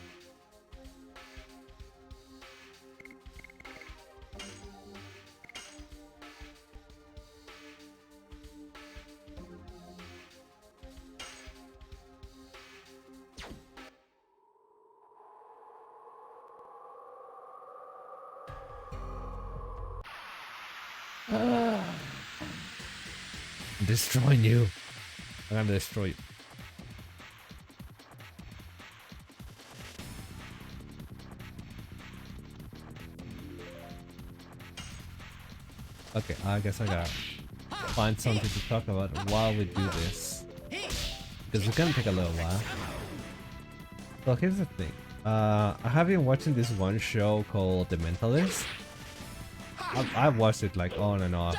Destroying you. I'm gonna destroy you. Okay, I guess I gotta find something to talk about while we do this. Because it's gonna take a little while. So here's the thing. I have been watching this one show called The Mentalist. I've watched it like on and off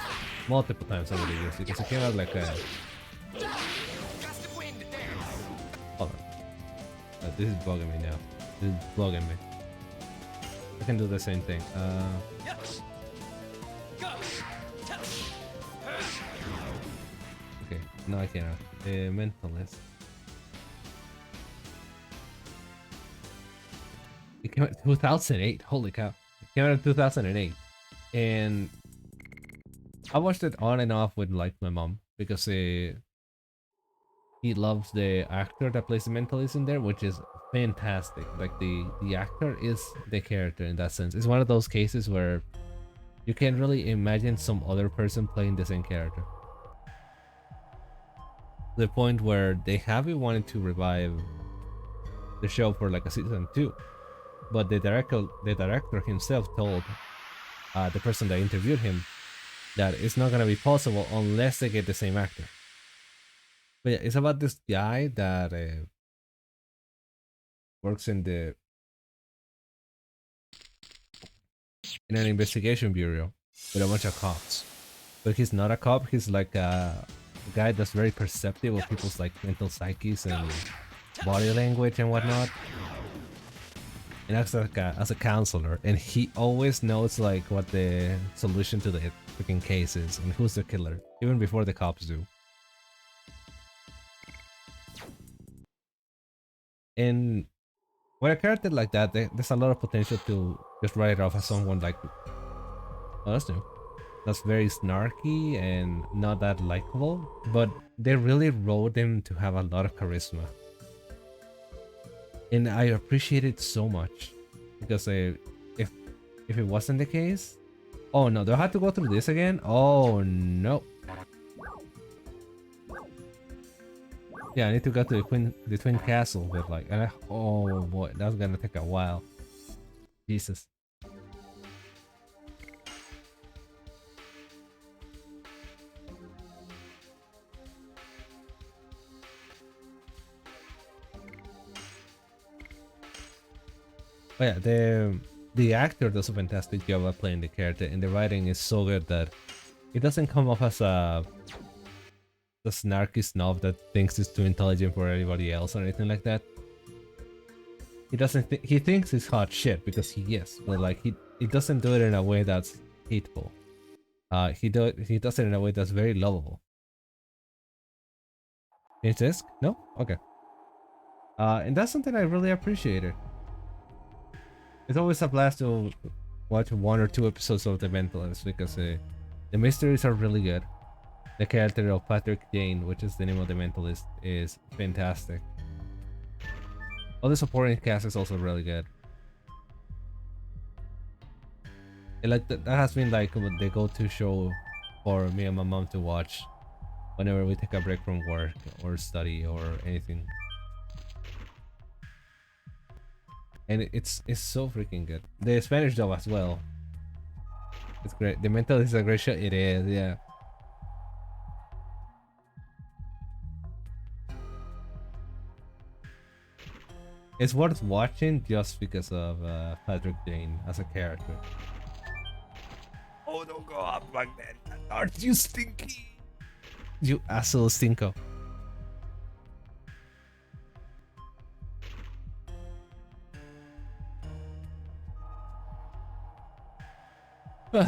multiple times over the years because it came out like a... Hold on. This is bugging me now. This is bugging me. I can do the same thing. Okay, no, I cannot. Mentalist. It came out in 2008. Holy cow! It came out in 2008, and I watched it on and off with like my mom because he loves the actor that plays the mentalist in there, which is fantastic. Like the actor is the character in that sense. It's one of those cases where you can't really imagine some other person playing the same character. The point where they have been wanting to revive the show for like a season 2, but the director himself told the person that interviewed him that it's not gonna be possible unless they get the same actor. But yeah, it's about this guy that works in an investigation bureau with a bunch of cops. But he's not a cop. He's like a guy that's very perceptive of people's like mental psyches and body language and whatnot. And acts like as a counselor, and he always knows like what the solution to the freaking case is and who's the killer, even before the cops do. And with a character like that, there's a lot of potential to just write it off as someone like, oh, that's new. That's very snarky and not that likable, but they really wrote him to have a lot of charisma. And I appreciate it so much because if it wasn't the case, oh no, do I have to go through this again? Oh no. Yeah, I need to go to the twin castle with like, oh boy, that's gonna take a while. Jesus. Oh yeah, the actor does a fantastic job of playing the character, and the writing is so good that it doesn't come off as the snarky snob that thinks he's too intelligent for anybody else or anything like that. He doesn't. He thinks he's hot shit because he is, but like he doesn't do it in a way that's hateful. He does it in a way that's very lovable. Change disc? No? Okay. And that's something I really appreciated. It's always a blast to watch 1 or 2 episodes of The Mentalist because the mysteries are really good. The character of Patrick Jane, which is the name of the mentalist, is fantastic. All the supporting cast is also really good. And like that has been like the go-to show for me and my mom to watch whenever we take a break from work or study or anything. And it's so freaking good. The Spanish dub as well. It's great. The Mentalist is a great show. It is, yeah. It's worth watching just because of Patrick Jane as a character. Oh, don't go up like that. Aren't you stinky? You asshole stinko.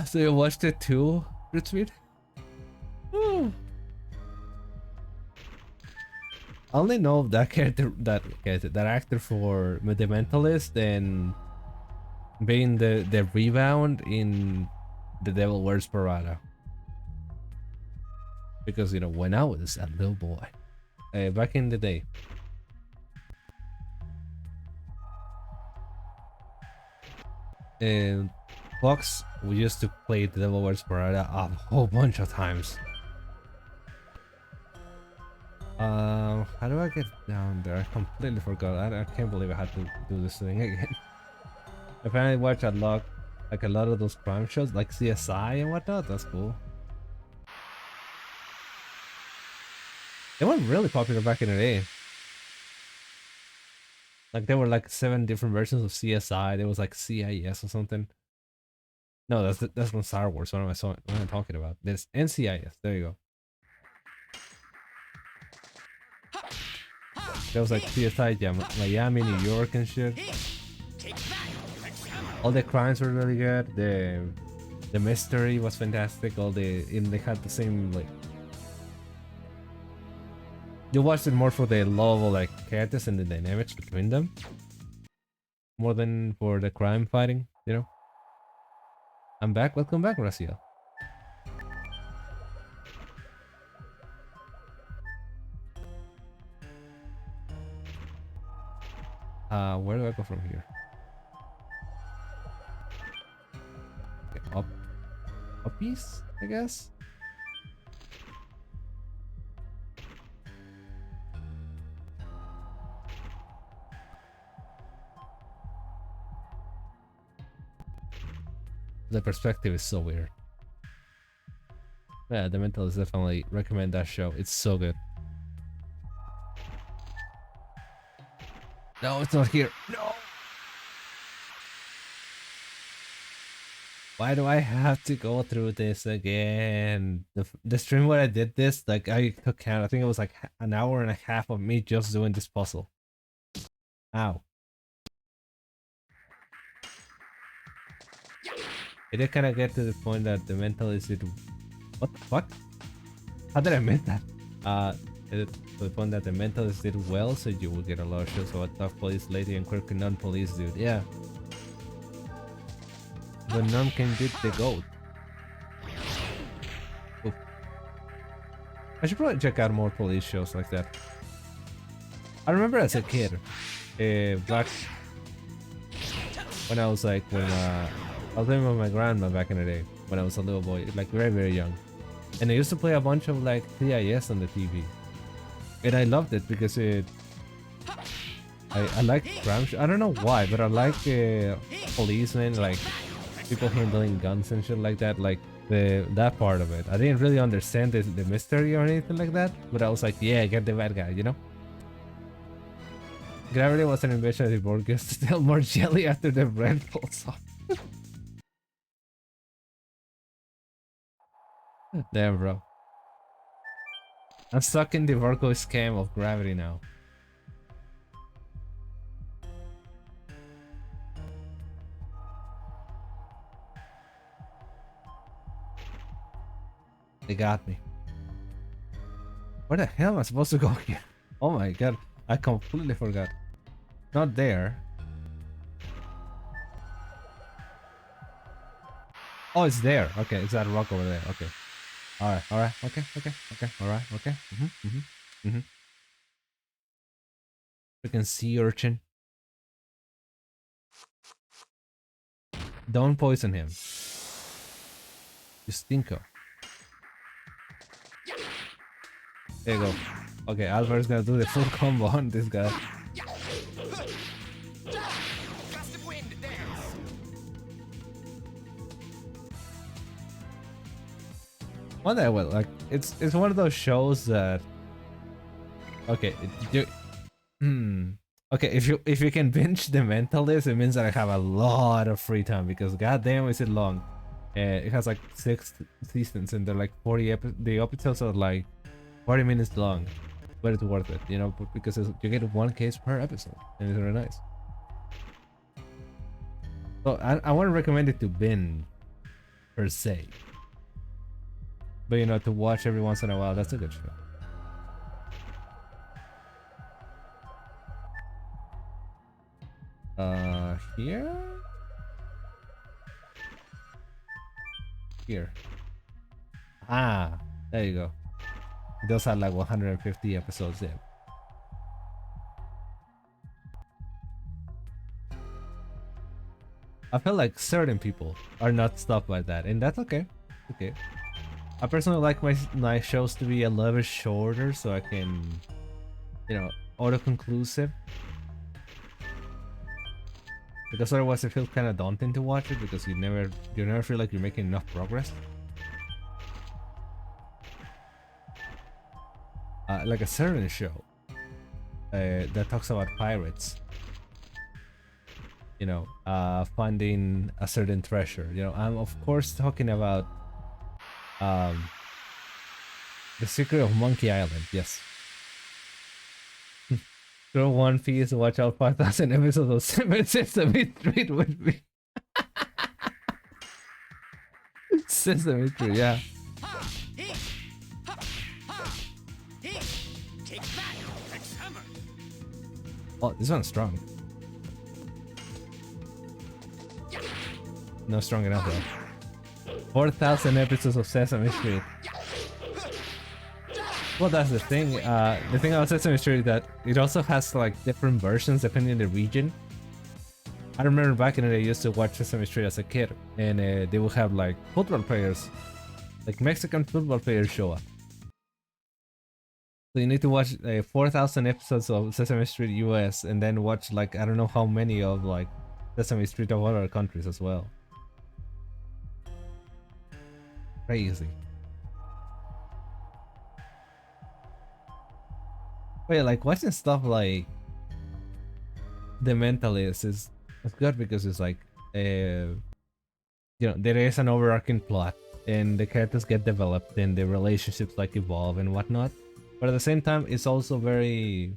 So you watched it too, Retweet? I only know that that actor for The Mentalist and being the rebound in The Devil Wears Prada. Because, you know, when I was a little boy, back in the day, and Fox, we used to play The Devil Wears Prada a whole bunch of times. How do I get down there? I completely forgot. I can't believe I had to do this thing again. I finally watched a lot of those crime shows, like CSI and whatnot. That's cool. They were really popular back in the day. Like there were like 7 different versions of CSI. There was like CIS or something. No, that's from Star Wars. What am I talking about? There's NCIS. There you go. There was like CSI Miami, New York, and shit. All the crimes were really good. The mystery was fantastic. And they had the same like. You watched it more for the love of like characters and the dynamics between them, more than for the crime fighting. You know. I'm back. Welcome back, Raziel. Where do I go from here? Okay, up east, I guess. The perspective is so weird. Yeah, The Mental is definitely recommend that show. It's so good. No, it's not here. No. Why do I have to go through this again? The stream where I did this, like I took count. I think it was like an hour and a half of me just doing this puzzle. Ow. It did kind of get to the point that the mental is it. What the fuck? How did I miss that? To the point that the mentalist did well, so you will get a lot of shows about tough police lady and quirky non-police dude. Yeah. But none can beat the goat. Oof. I should probably check out more police shows like that. I remember as a kid, back when I was like when I was living with my grandma back in the day when I was a little boy, like very young, and I used to play a bunch of like CIS on the TV, and I loved it because I like crime. I don't know why, but I like policemen, like people handling guns and shit like that, like that part of it. I didn't really understand the mystery or anything like that, but I was like, yeah, get the bad guy, you know. Gravity was an invention of the Borgias to sell more jelly after the bread falls off. Damn, bro. I'm stuck in the Vorko scam of gravity now. They got me. Where the hell am I supposed to go here? Oh my god, I completely forgot. Not there. Oh, it's there. Okay, it's that rock over there. Okay. Alright, okay, alright, okay. Freaking sea urchin. Don't poison him. You stinko. There you go. Okay, Alvar's gonna do the full combo on this guy. One day I will, like, it's one of those shows that, okay, okay, if you can binge The Mentalist, it means that I have a lot of free time because goddamn is it long. It has like 6 seasons and they're like 40 the episodes are like 40 minutes long, but it's worth it, you know, because you get one case per episode and it's very nice. So I want to recommend it to binge per se. But you know, to watch every once in a while, that's a good show. Here? Here. Ah, there you go. Those are like 150 episodes in. I feel like certain people are not stopped by that, and that's okay. Okay. I personally like my shows to be a little bit shorter so I can, you know, auto-conclusive. Because otherwise it feels kind of daunting to watch it because you never feel like you're making enough progress. Like a certain show that talks about pirates. You know, finding a certain treasure. You know, I'm of course talking about The Secret of Monkey Island. Yes. Throw one piece, watch all 5,000 episodes of Seven Sesame Street with me. Sesame Street, yeah. Oh, this one's strong. Not strong enough though. 4,000 episodes of Sesame Street. Well, that's the thing. The thing about Sesame Street is that it also has like different versions depending on the region. I remember back in the day, I used to watch Sesame Street as a kid, and they would have like football players, like Mexican football players show up. So you need to watch 4,000 episodes of Sesame Street US, and then watch like I don't know how many of like Sesame Street of other countries as well. Crazy. Wait, like watching stuff like The Mentalist is good because it's like, you know, there is an overarching plot and the characters get developed and the relationships like evolve and whatnot. But at the same time, it's also very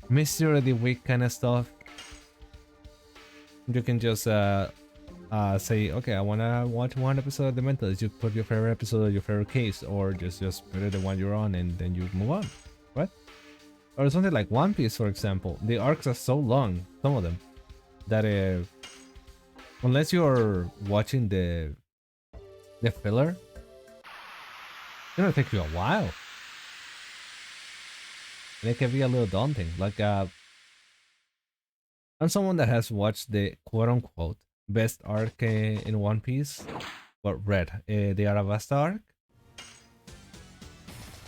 mystery of the week kind of stuff. You can just say, okay, I wanna watch one episode of The Mentalist. You put your favorite episode of your favorite case, or just put it the one you're on and then you move on, right? Or something like One Piece, for example. The arcs are so long, some of them, that unless you're watching the filler, it's gonna take you a while. And it can be a little daunting. Like I'm someone that has watched the quote-unquote best arc in One Piece, but read the Arabasta arc.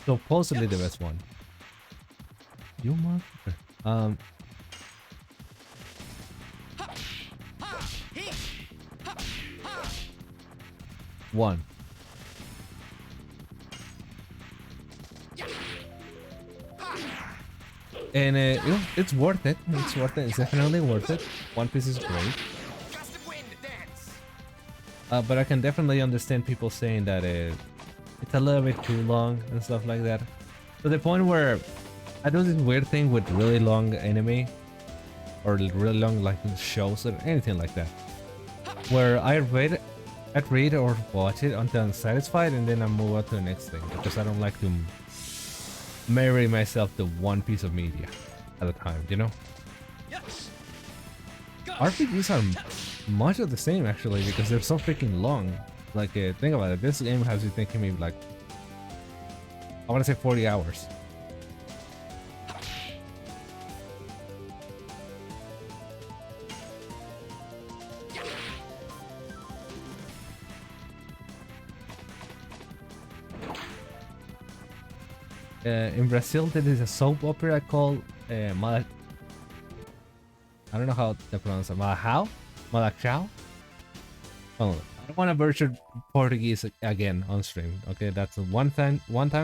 Supposedly the best one. You motherfucker. One. And it's worth it. It's worth it. It's definitely worth it. One Piece is great. But I can definitely understand people saying that it's a little bit too long and stuff like that. To the point where I do this weird thing with really long anime or really long like shows or anything like that, where I'd read or watch it until I'm satisfied and then I move on to the next thing because I don't like to marry myself to one piece of media at a time, you know? RPGs are much of the same actually because they're so freaking long. Like, think about it, this game has you thinking maybe like, I want to say 40 hours. In Brazil, there is a soap opera called I don't know how to pronounce it. Malachau? Malachau? Oh, I don't want to butcher Portuguese again on stream. Okay, that's a one-time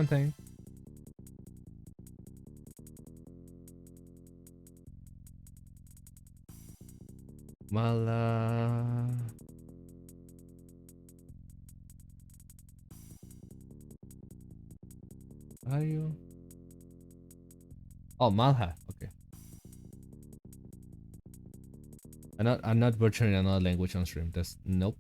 thing. Mala. How do you? Oh, Malha. Okay. I'm not butchering another language on stream. That's nope.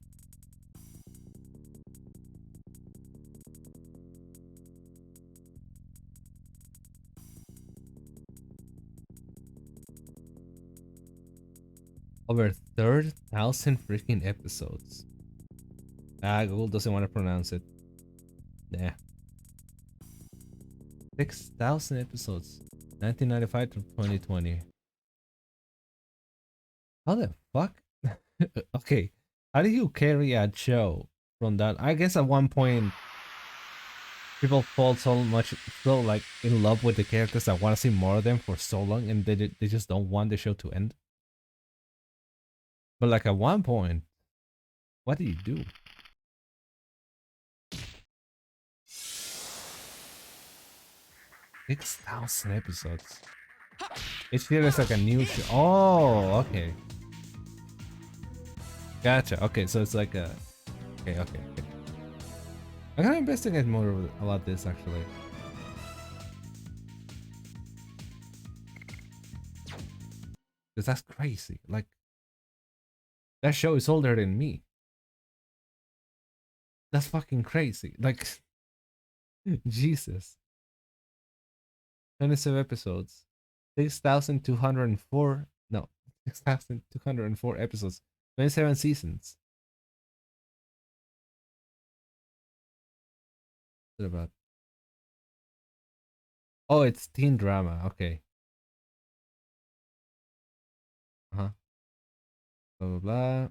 Over 30,000 freaking episodes. Google doesn't want to pronounce it. Nah. 6,000 episodes. 1995 to 2020. How the fuck? Okay. How do you carry a show from that? I guess at one point people fall so like in love with the characters that want to see more of them for so long and they just don't want the show to end. But like at one point, what do you do? 6,000 episodes. It feels like a new show. Oh, okay. Gotcha. Okay, so it's like a... Okay. I'm gonna investigate more about this actually. Because that's crazy. Like, that show is older than me. That's fucking crazy. Like, Jesus. 27 episodes. 6,204. No, 6,204 episodes. 27 seasons. What about? Oh, it's teen drama. Okay. Uh huh. Blah, blah, blah.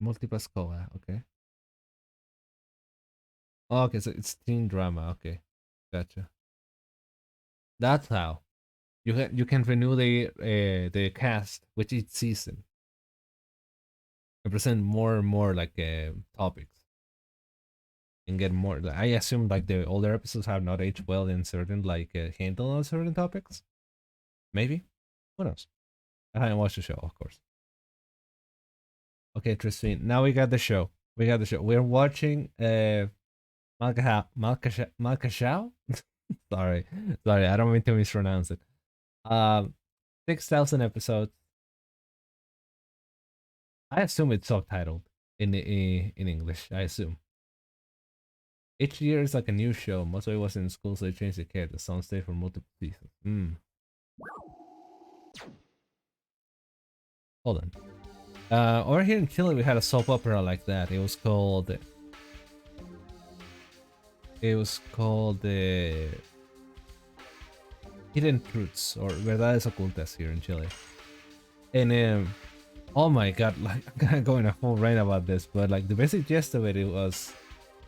Multipascoa. Okay. Oh, okay, so it's teen drama. Okay. Gotcha. That's how. You can renew the cast with each season and present more and more like topics and get more. I assume like the older episodes have not aged well in certain like handle on certain topics. Maybe, who knows? I haven't watched the show, of course. Okay, Tristan. Now we got the show. We got the show. We're watching Malkashao. sorry, sorry. I don't mean to mispronounce it. 6,000 episodes. I assume it's subtitled in English. I assume. Each year is like a new show. Most of it was in school, so they changed the character. Some stay for multiple seasons. Hold on. Over here in Chile, we had a soap opera like that. It was called Hidden Truths or Verdades Ocultas here in Chile. And oh my god, like I'm gonna go in a full rant about this, but like the basic gist of it was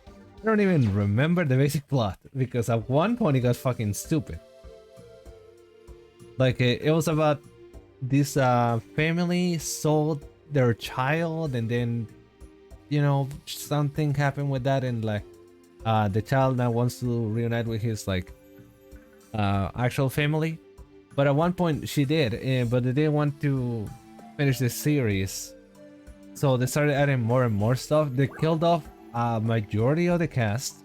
I don't even remember the basic plot because at one point it got fucking stupid. Like it was about this family sold their child and then something happened with that and like the child now wants to reunite with his like actual family, but at one point she did, but they didn't want to finish the series, so they started adding more and more stuff. They killed off a majority of the cast.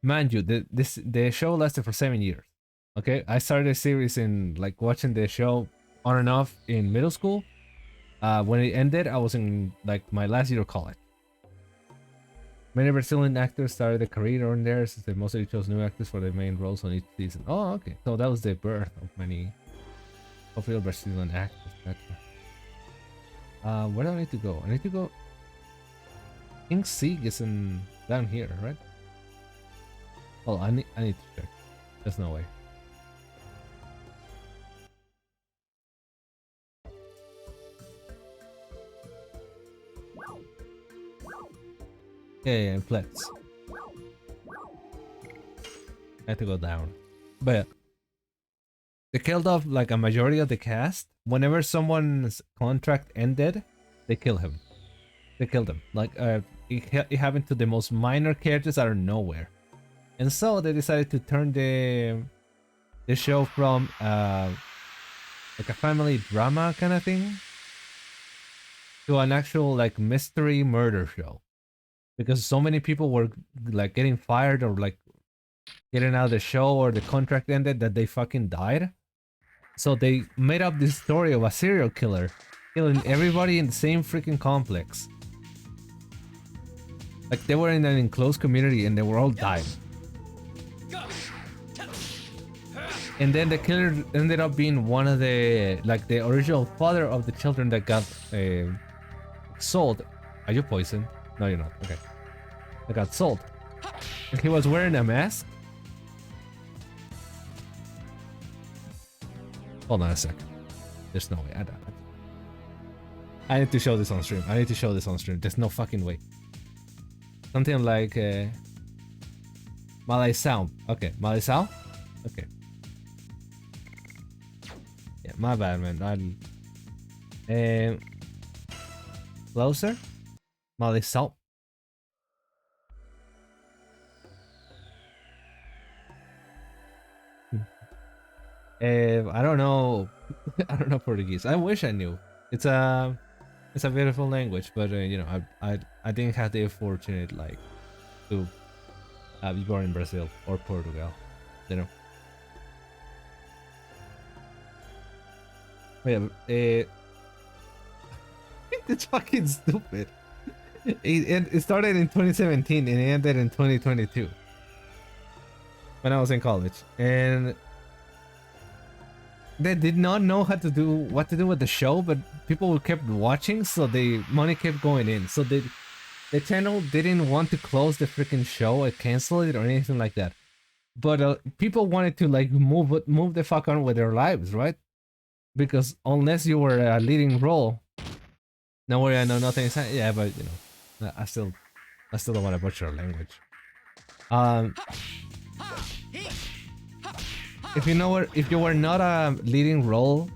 Mind you, the show lasted for 7 years. Okay, I started the series in like watching the show on and off in middle school. When it ended, I was in like my last year of college. Many Brazilian actors started a career on there since they mostly chose new actors for the main roles on each season. Oh, okay. So that was the birth of many popular Brazilian actors. Gotcha. Where do I need to go? I need to go. King Sieg is in down here, right? Oh, I need to check. There's no way. Yeah, Flex. I have to go down. But yeah, they killed off like a majority of the cast. Whenever someone's contract ended, they kill him. They killed him. Like it happened to the most minor characters out of nowhere. And so they decided to turn the show from like a family drama kind of thing to an actual like mystery murder show. Because so many people were like getting fired or like getting out of the show or the contract ended that they fucking died. So they made up this story of a serial killer killing everybody in the same freaking complex. Like they were in an enclosed community and they were all dying. And then the killer ended up being one of the like the original father of the children that got sold. Are you poisoned? No, you're not. Okay. That got sold. And he was wearing a mask. Hold on a sec. There's no way. I need to show this on stream. There's no fucking way. Something like Malaysao. Okay, Malaysao? Okay. Yeah, my bad, man. Closer? Malaysao. I don't know. I don't know Portuguese. I wish I knew. It's a beautiful language, but I didn't have the fortunate like to be born in Brazil or Portugal. You know. Yeah, it's fucking stupid. It started in 2017 and it ended in 2022 when I was in college, and they did not know how to do what to do with the show, but people kept watching, so the money kept going in. So the channel didn't want to close the freaking show or cancel it or anything like that. But people wanted to like move the fuck on with their lives, right? Because unless you were a leading role, no worry, I know nothing is yeah, but you know, I still don't want to butcher language. Um, if you were not a leading role,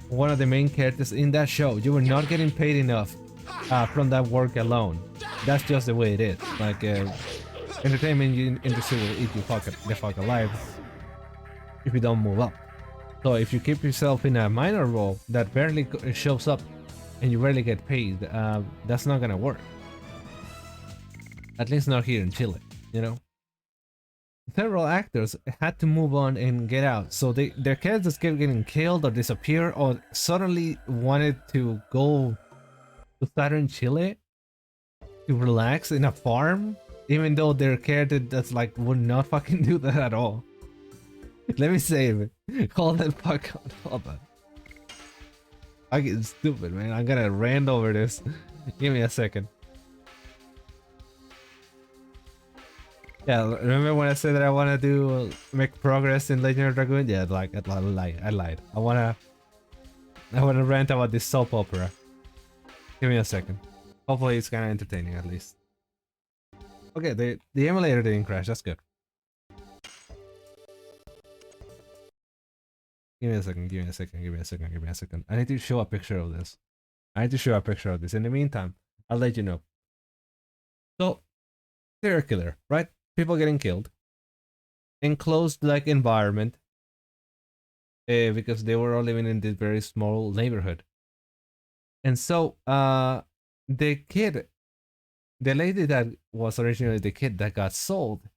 one of the main characters in that show, you were not getting paid enough from that work alone. That's just the way it is. Like entertainment industry will eat you the fuck alive if you don't move up. So if you keep yourself in a minor role that barely shows up and you rarely get paid, that's not gonna work. At least not here in Chile, you know. Several actors had to move on and get out, so their characters kept getting killed or disappear or suddenly wanted to go to southern Chile to relax in a farm, even though their character that's like would not fucking do that at all. Let me save it. Hold that fuck on. Hold on. I get stupid, man. I'm gonna rant over this. Give me a second. Yeah, remember when I said that I wanna do make progress in Legend of Dragoon? Yeah, like I lied. I lied. I wanna rant about this soap opera. Give me a second. Hopefully it's kinda entertaining at least. Okay, the emulator didn't crash. That's good. Give me a second. Give me a second. Give me a second. Give me a second. I need to show a picture of this. I need to show a picture of this. In the meantime, I'll let you know. So, serial killer, right? People getting killed. Enclosed like environment. Because they were all living in this very small neighborhood. And so, the kid, the lady that was originally the kid that got sold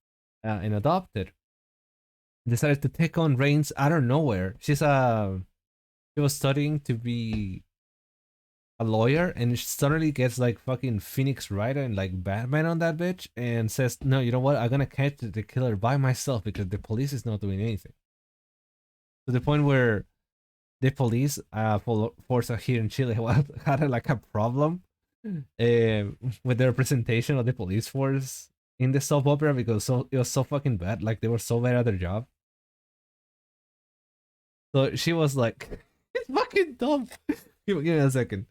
and adopted, decided to take on reins out of nowhere. She was studying to be a lawyer, and she suddenly gets like fucking Phoenix Wright and like Batman on that bitch, and says, "No, you know what? I'm gonna catch the killer by myself because the police is not doing anything." To the point where the police, force here in Chile, had like a problem with the representation of the police force in the soap opera because it was so fucking bad. Like they were so bad at their job. So she was like, "It's fucking dumb." Give me a second.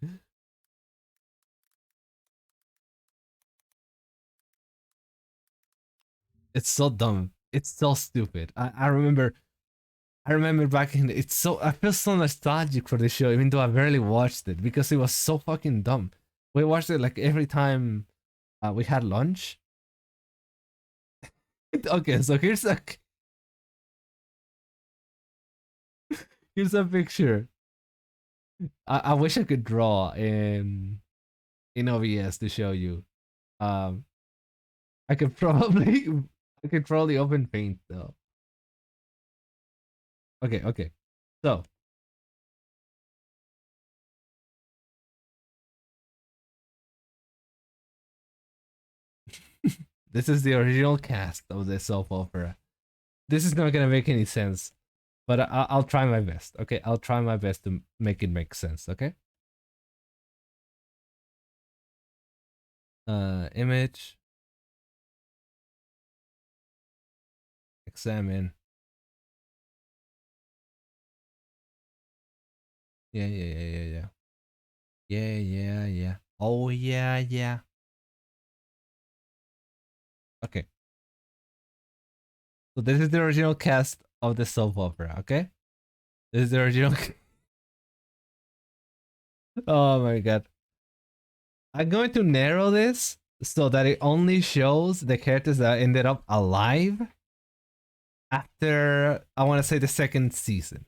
It's so dumb. It's so stupid. I remember back in it's so I feel so nostalgic for the show, even though I barely watched it because it was so fucking dumb. We watched it like every time we had lunch. Okay, so here's a picture. I wish I could draw in OBS to show you. Um, I could probably I could probably open Paint though. Okay, okay. So this is the original cast of the soap opera. This is not gonna make any sense, but I'll try my best. Okay, I'll try my best to make it make sense. Okay. Image, examine. Yeah, yeah, yeah, yeah, yeah. Yeah, yeah, yeah. Oh yeah, yeah. Okay. So this is the original cast of the soap opera. Okay. This is the original. Oh my god. I'm going to narrow this so that it only shows the characters that ended up alive after I want to say the second season,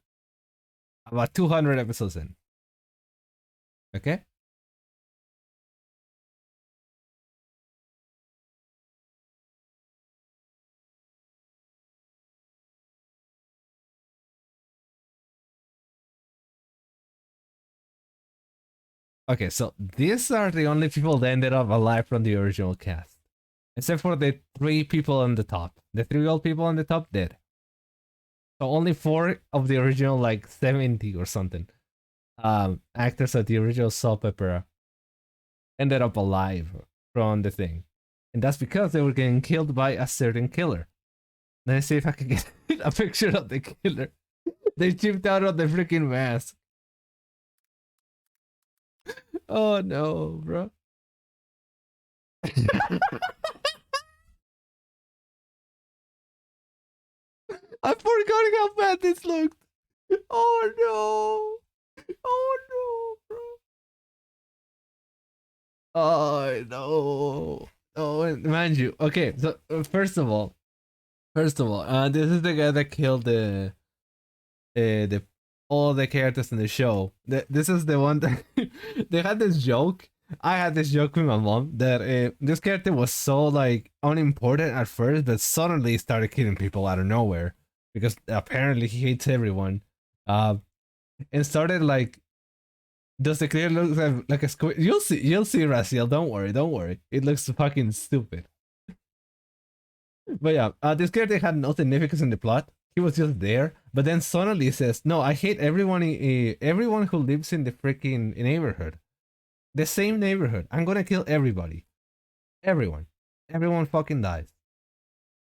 about 200 episodes in. Okay. Okay, so these are the only people that ended up alive from the original cast, except for the three people on the top. The three old people on the top dead. So only four of the original like 70 or something actors of the original soap opera ended up alive from the thing, and that's because they were getting killed by a certain killer. Let me see if I can get a picture of the killer. They chipped out of the freaking mask. Oh no, bro. I'm forgetting how bad this looked. Oh no. Oh no, bro. Oh no. Oh, and mind you. Okay, so first of all, this is the guy that killed the all the characters in the show. This is the one that they had this joke. I had this joke with my mom that this character was so like unimportant at first, but suddenly started killing people out of nowhere because apparently he hates everyone. Uh, and started like, does the character look like a squid? You'll see, Raziel. Don't worry. It looks fucking stupid. But yeah, this character had no significance in the plot. He was just there, but then suddenly says, "No, I hate everyone. Everyone who lives in the freaking neighborhood, the same neighborhood. I'm gonna kill everybody. Everyone. Everyone fucking dies.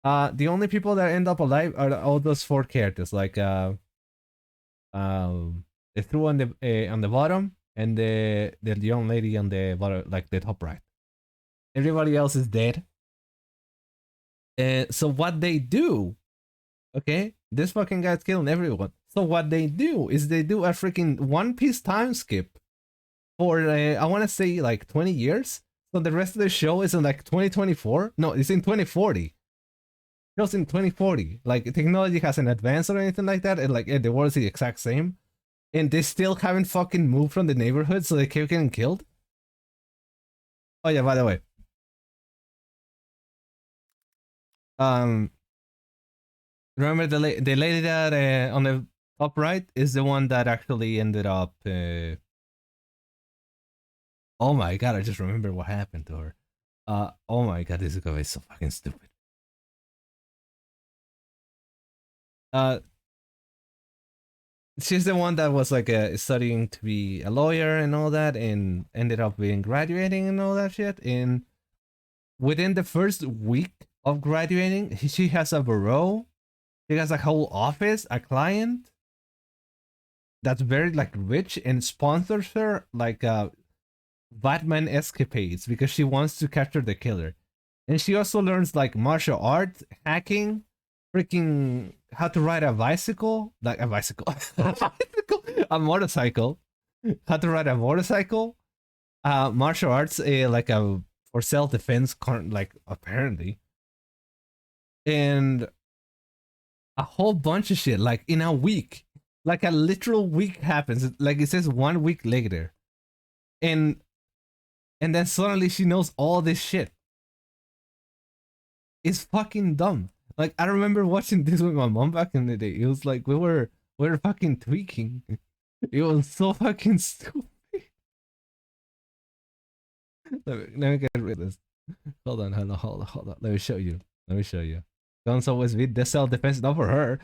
The only people that end up alive are all those four characters, like the two on the bottom and the young lady on the bottom, like the top right. Everybody else is dead. And so what they do, okay, this fucking guy's killing everyone. So what they do is they do a freaking One Piece time skip for I want to say like 20 years. So the rest of the show is in like 2024. No, it's in 2040. Just in 2040. Like technology hasn't advanced or anything like that, and like the world is the exact same, and they still haven't fucking moved from the neighborhood, so they keep getting killed. Oh yeah, by the way, um, remember the lady that on the top right is the one that actually ended up. Oh my god, I just remember what happened to her. Oh my god, this is gonna be so fucking stupid. Uh, she's the one that was like studying to be a lawyer and all that, and ended up being graduating and all that shit. And within the first week of graduating, she has a bureau. She has a whole office, a client that's very like rich and sponsors her like Batman escapades because she wants to capture the killer. And she also learns like martial arts, hacking, freaking how to ride a bicycle, like a bicycle, a motorcycle, how to ride a motorcycle, martial arts, like a for self defense, like apparently, and a whole bunch of shit. Like in a week, like a literal week happens. Like it says 1 week later, and then suddenly she knows all this shit. It's fucking dumb. Like I remember watching this with my mom back in the day. It was like we were fucking tweaking. It was so fucking stupid. Let me get rid of this. Hold on. Let me show you. Let me show you. Guns always beat the self defense. Not for her.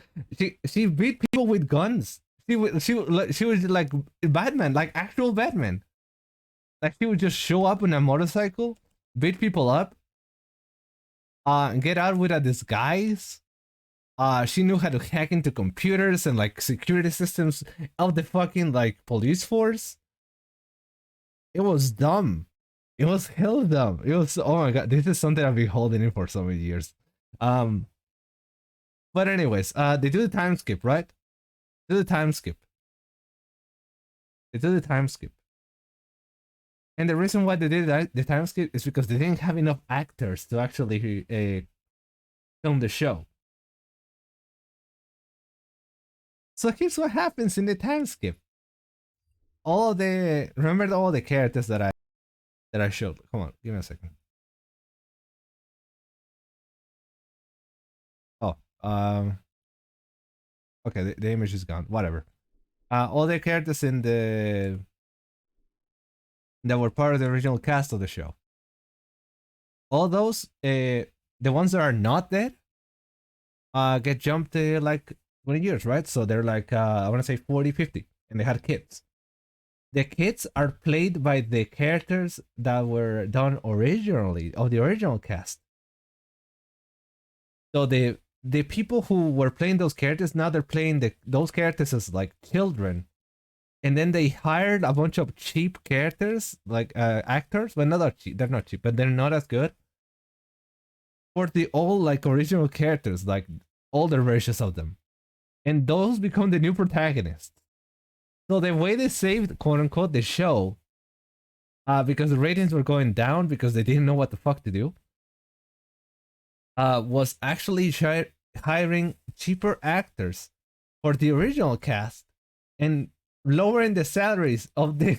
She beat people with guns. She was like Batman, like actual Batman. Like she would just show up on a motorcycle, beat people up, get out with a disguise. She knew how to hack into computers and like security systems of the fucking like police force. It was dumb. It was hell dumb. It was, oh my god, this is something I've been holding in for so many years. Um, but anyways, they do the time skip, right? Do the time skip. They do the time skip. And the reason why they did the time skip is because they didn't have enough actors to actually film the show. So here's what happens in the time skip. Remember all the characters that I showed. Come on, give me a second. Oh, okay, the image is gone. Whatever. All the characters in that were part of the original cast of the show. All those, the ones that are not dead, get jumped like 20 years, right? So they're like, I want to say 40, 50, and they had kids. The kids are played by the characters that were done originally of the original cast. So the people who were playing those characters, now they're playing those characters as like children, and then they hired a bunch of cheap characters, like actors, but not that cheap. They're not cheap, but they're not as good for the old like original characters, like older versions of them, and those become the new protagonists. So the way they saved quote unquote the show, because the ratings were going down because they didn't know what the fuck to do, was actually hiring cheaper actors for the original cast and lowering the salaries of the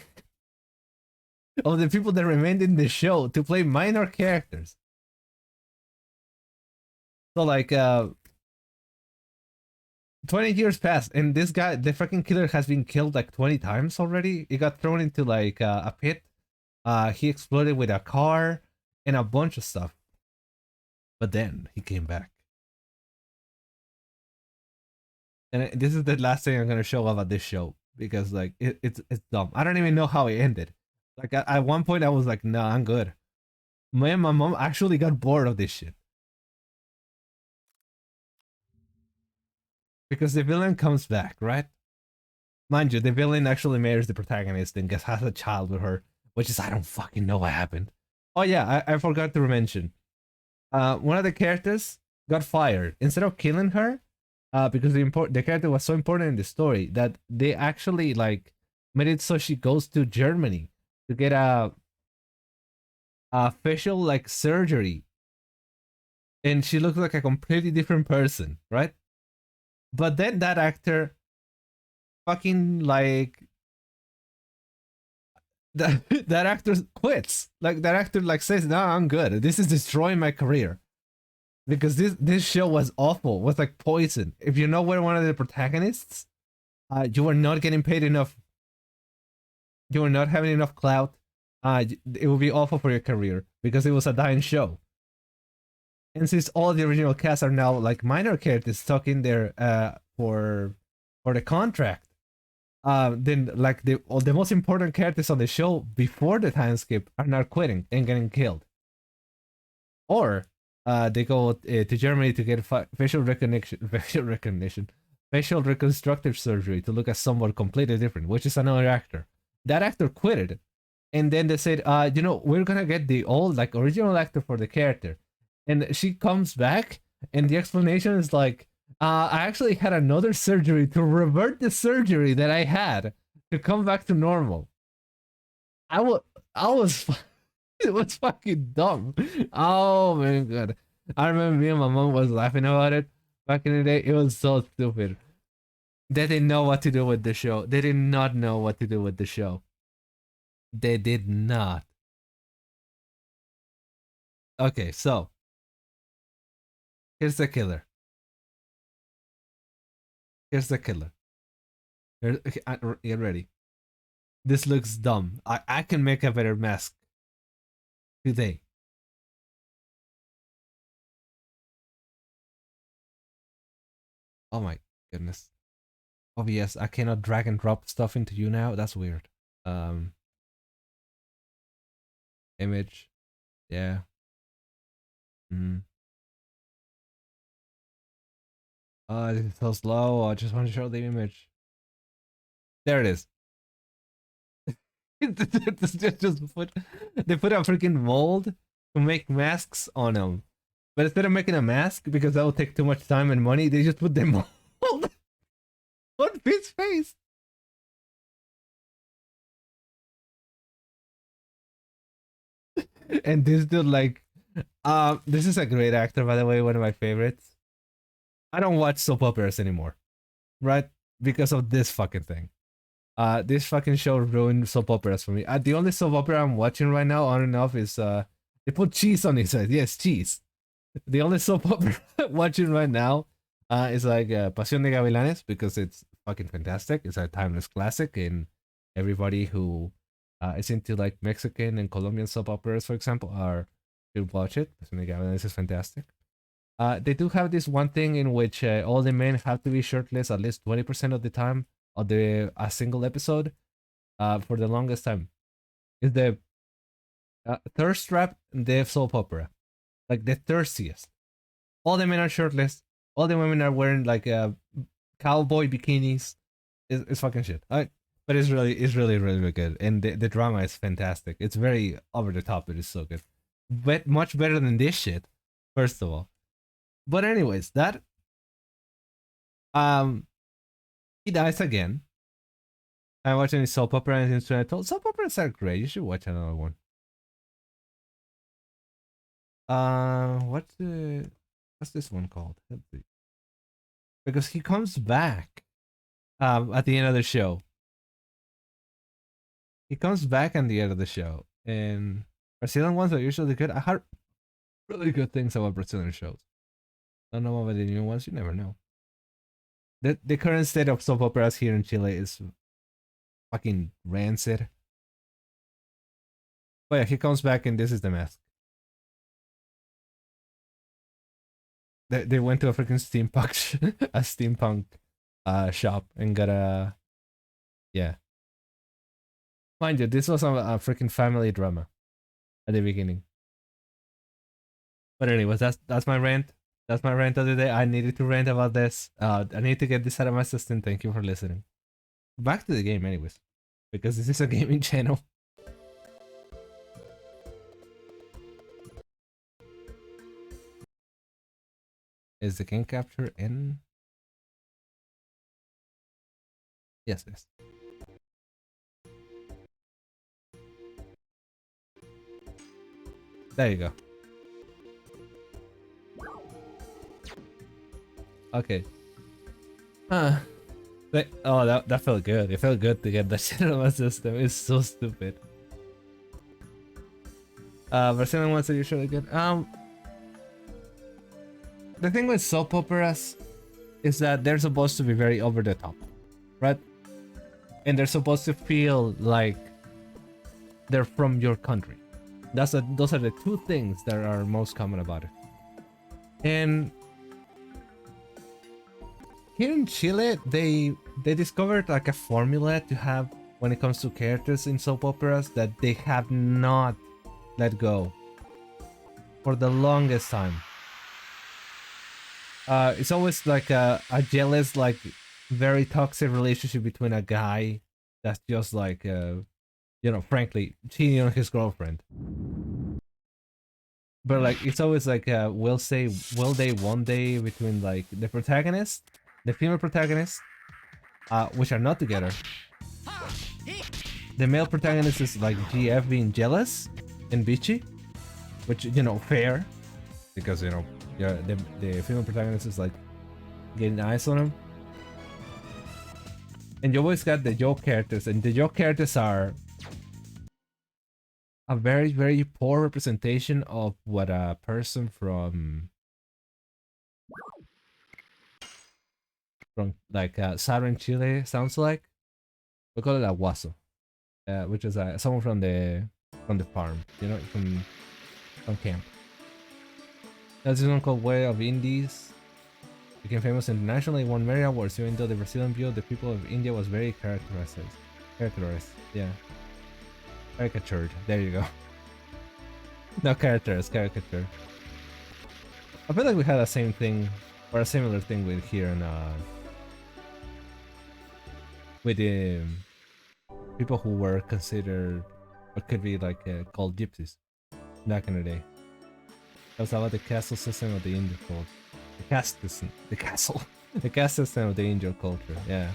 of the people that remained in the show to play minor characters. So like 20 years passed and this guy, the fucking killer, has been killed like 20 times already. He got thrown into like a pit. He exploded with a car and a bunch of stuff. But then he came back. And this is the last thing I'm gonna show about this show because like it's dumb. I don't even know how it ended. Like at one point I was like, nah, I'm good. Me and my mom actually got bored of this shit. Because the villain comes back, right? Mind you, the villain actually marries the protagonist and gets has a child with her, which is I don't fucking know what happened. Oh yeah, I forgot to mention. One of the characters got fired instead of killing her, because the character was so important in the story that they actually like made it so she goes to Germany to get a facial like surgery, and she looks like a completely different person, right? But then that actor fucking like that actor quits. Like that actor like says, "No, I'm good. This is destroying my career." Because this show was awful. It was like poison. If you know we're one of the protagonists, you were not getting paid enough. You were not having enough clout. It would be awful for your career because it was a dying show. And since all the original cast are now like minor characters stuck in there for the contract, then like the most important characters on the show before the time skip are now quitting and getting killed, or they go to Germany to get facial recognition, facial reconstructive surgery to look at someone completely different, which is another actor. That actor quitted, and then they said, we're gonna get the old like original actor for the character, and she comes back, and the explanation is like, I actually had another surgery to revert the surgery that I had to come back to normal. I was it was fucking dumb. Oh my god. I remember me and my mom was laughing about it back in the day. It was so stupid. They didn't know what to do with the show. They did not know what to do with the show. They did not. Okay, so here's the killer. Here's the killer. Okay, get ready. This looks dumb. I can make a better mask today. Oh my goodness. Oh yes, I cannot drag and drop stuff into you now. That's weird. Um, image. Yeah. Mm. Oh, this is so slow. I just want to show the image. There it is. just put, they put a freaking mold to make masks on them. But instead of making a mask, because that would take too much time and money, they just put the mold on his face. And this dude, like, this is a great actor, by the way, one of my favorites. I don't watch soap operas anymore, right? Because of this fucking thing. This fucking show ruined soap operas for me. The only soap opera I'm watching right now, on and off, is they put cheese on his head. Yes, cheese. The only soap opera I'm watching right now is like Pasión de Gavilanes because it's fucking fantastic. It's a timeless classic, and everybody who is into like Mexican and Colombian soap operas, for example, are should watch it. This is fantastic. They do have this one thing in which all the men have to be shirtless at least 20% of the time of the a single episode. For the longest time, is the thirst trap in the soap opera, like the thirstiest. All the men are shirtless. All the women are wearing like cowboy bikinis. It's fucking shit. But it's really, really good, and the drama is fantastic. It's very over the top. It is so good, but much better than this shit. First of all, but anyways, that um, he dies again. I'm watching soap opera and instrumental. Soap operas are great. You should watch another one. What's this one called? Because he comes back at the end of the show. He comes back at the end of the show, and Brazilian ones are usually good. I heard really good things about Brazilian shows. I don't know about the new ones. You never know. The current state of soap operas here in Chile is fucking rancid. But yeah, he comes back, and this is the mask. They went to a freaking steampunk shop and got a yeah. Mind you, this was a freaking family drama at the beginning. But anyways, that's my rant. That's my rant of the day. I needed to rant about this. I need to get this out of my system. Thank you for listening. Back to the game, anyways, because this is a gaming channel. Is the game capture in? Yes, yes. There you go. Okay. Oh, that felt good. It felt good to get that shit out of my system. It's so stupid. Brazilian ones are usually good. The thing with soap operas is that they're supposed to be very over the top, right? And they're supposed to feel like they're from your country. Those are the two things that are most common about it. And here in Chile, they discovered like a formula to have when it comes to characters in soap operas that they have not let go for the longest time. It's always like a jealous, like very toxic relationship between a guy that's just like frankly cheating on his girlfriend. But like it's always like will they one day between like the protagonist, the female protagonist, which are not together. The male protagonist is like GF being jealous and bitchy, which fair, because the female protagonist is like getting eyes on him. And you always got the joke characters, and the joke characters are a very, very poor representation of what a person from like southern Chile sounds like. We call it a guaso, which is someone from the farm, from camp. There's this one called Way of Indies. Became famous internationally, won many awards, even though the Brazilian view of the people of India was very characterized. Yeah. Caricatured. There you go. No characters, caricature. I feel like we had a same thing, or a similar thing with here in with the people who were considered, or could be like called gypsies back in the day. That was about the castle system of the Indian culture. The caste system of the Indian culture. Yeah.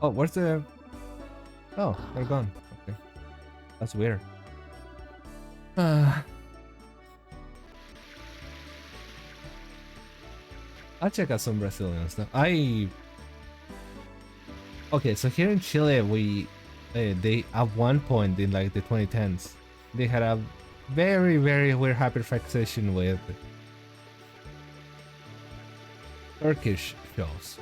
Oh, where's the... Oh, they're gone. Okay. That's weird. I'll check out some Brazilian stuff. Okay, so here in Chile, they at one point in like the 2010s, they had a Very, very weird hyperfixation with Turkish shows.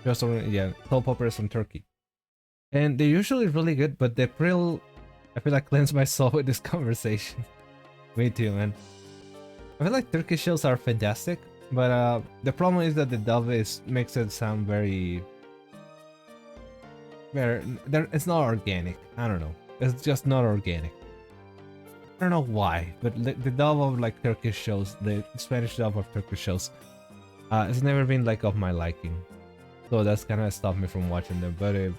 Just yeah, soap operas from Turkey. And they're usually really good, but the April, I feel like cleanse my soul with this conversation. Me too, man. I feel like Turkish shows are fantastic, but the problem is that the dub makes it sound very, it's not organic. I don't know. It's just not organic. I don't know why, but the dub of like Turkish shows, the Spanish dub of Turkish shows, it's never been like of my liking. So that's kind of stopped me from watching them. But they're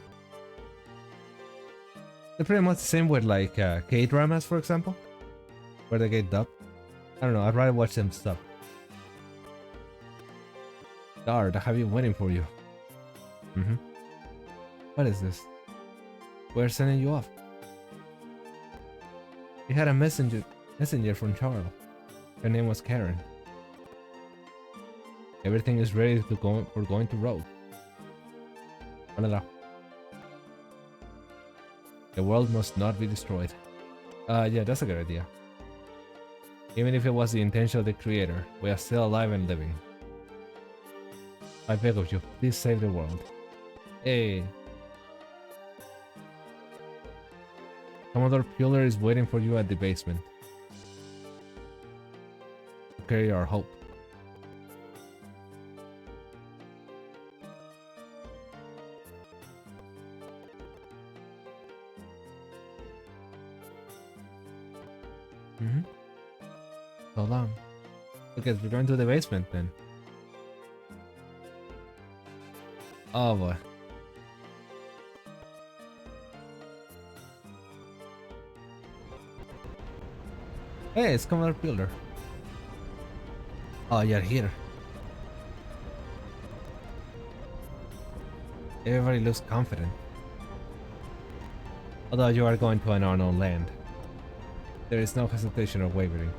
pretty much the same with like K-dramas, for example, where they get dubbed. I don't know. I'd rather watch them sub. Guard, I have been waiting for you. What is this? We're sending you off. We had a messenger from Charles. Her name was Karen. Everything is ready to go. We're going to road. The world must not be destroyed. Yeah, that's a good idea. Even if it was the intention of the creator, we are still alive and living. I beg of you, please save the world. Hey. Commodore Puller is waiting for you at the basement. To carry our hope. So long. Okay, we're going to the basement then. Oh boy. Hey, it's Commodore Builder. Oh, you're here. Everybody looks confident. Although you are going to an unknown land. There is no hesitation or wavering.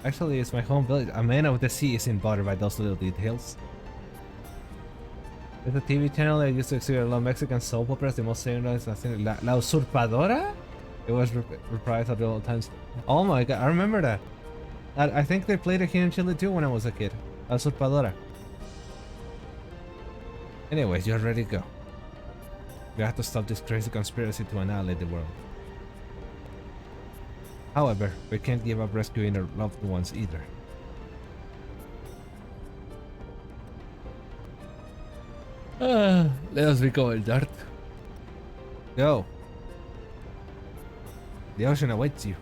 Actually, it's my home village. A man of the sea isn't bothered by those little details. There's a TV channel that used to exhibit a lot of Mexican soap operas. The most famous is La Usurpadora? It was reprised at all times. Oh my god, I remember that. I think they played it here in Chile too when I was a kid. La Usurpadora. Anyways, you're ready to go. We have to stop this crazy conspiracy to annihilate the world. However, we can't give up rescuing our loved ones either. Let us be going, Dart. Go. The ocean awaits you.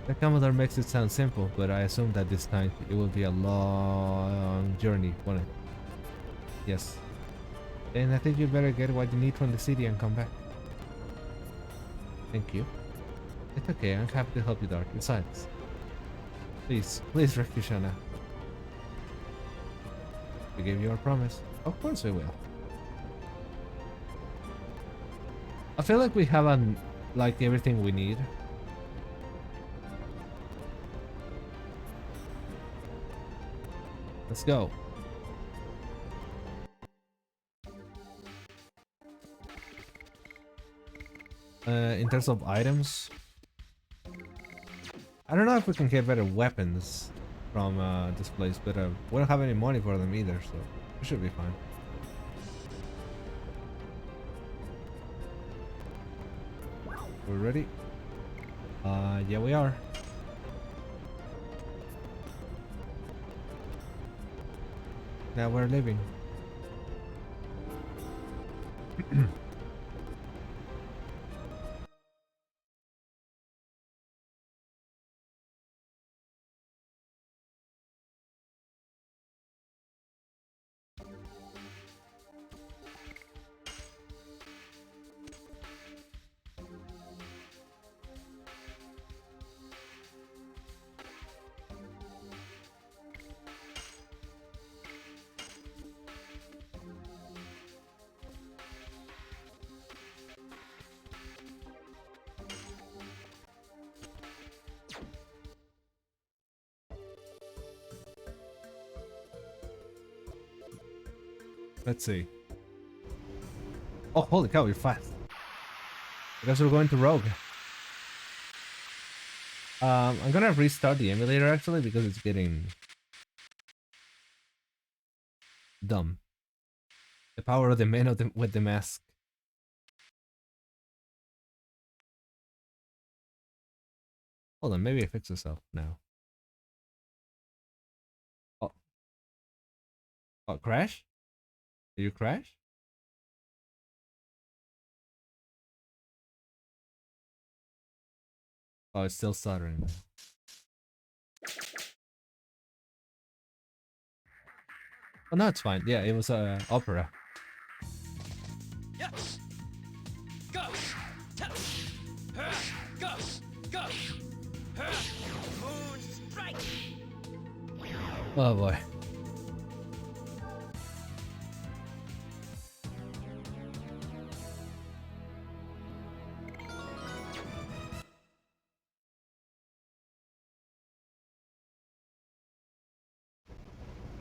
The Commodore makes it sound simple, but I assume that this time it will be a long journey, won't it? Yes. Then I think you better get what you need from the city and come back. Thank you. It's okay, I'm happy to help you, Dart. Besides, please rescue Shanna. We gave you our promise. Of course we will. I feel like we have like everything we need. Let's go. In terms of items, I don't know if we can get better weapons from this place, but we don't have any money for them either, so we should be fine. We're ready? Yeah, we are. Now we're leaving. Let's see. Oh, holy cow, you're fast. I guess we're going to Rogue. I'm gonna restart the emulator actually because it's getting dumb. The power of the man with the mask. Hold on, maybe it fixed itself now. Oh, oh, crash? Did you crash? Oh, it's still stuttering. Oh no, it's fine. Yeah, it was opera. Go! Go! Go! Moon strike! Oh boy.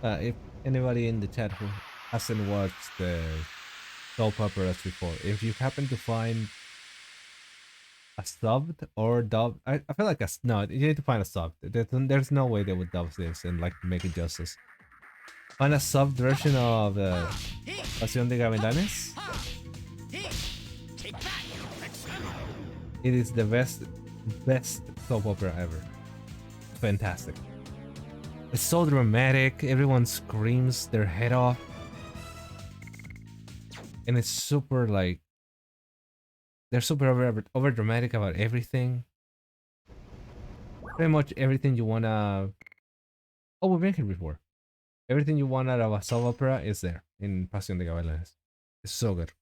If anybody in the chat who hasn't watched the soap operas before, if you happen to find a subbed or dubbed, I feel like no, you need to find a subbed. There's no way they would dub this and like make it justice. Find a subbed version of Pasión de Gavilanes. It is the best soap opera ever. Fantastic. It's so dramatic, everyone screams their head off. And it's super like they're super over dramatic about everything. Pretty much everything you wanna. Oh, we've been here before. Everything you want out of a soap opera is there in Pasión de Gavilanes. It's so good.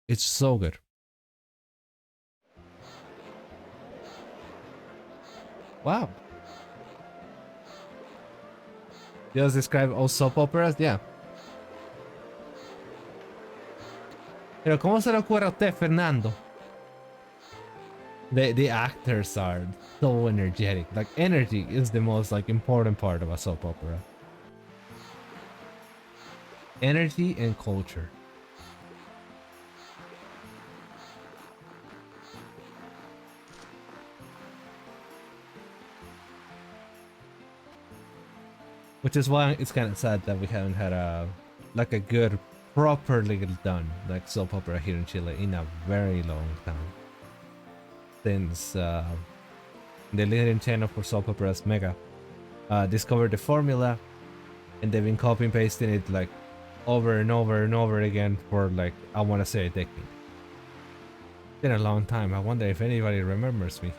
It's so good. Wow. Just describe all soap operas, yeah. Pero ¿cómo se le ocurre a usted, Fernando? The actors are so energetic. Like energy is the most like important part of a soap opera. Energy and culture. Which is why it's kind of sad that we haven't had a like a good, properly done like soap opera here in Chile in a very long time. Since the leading channel for soap operas, Mega, discovered the formula, and they've been copy and pasting it like over and over and over again for like I want to say a decade. It's been a long time. I wonder if anybody remembers me.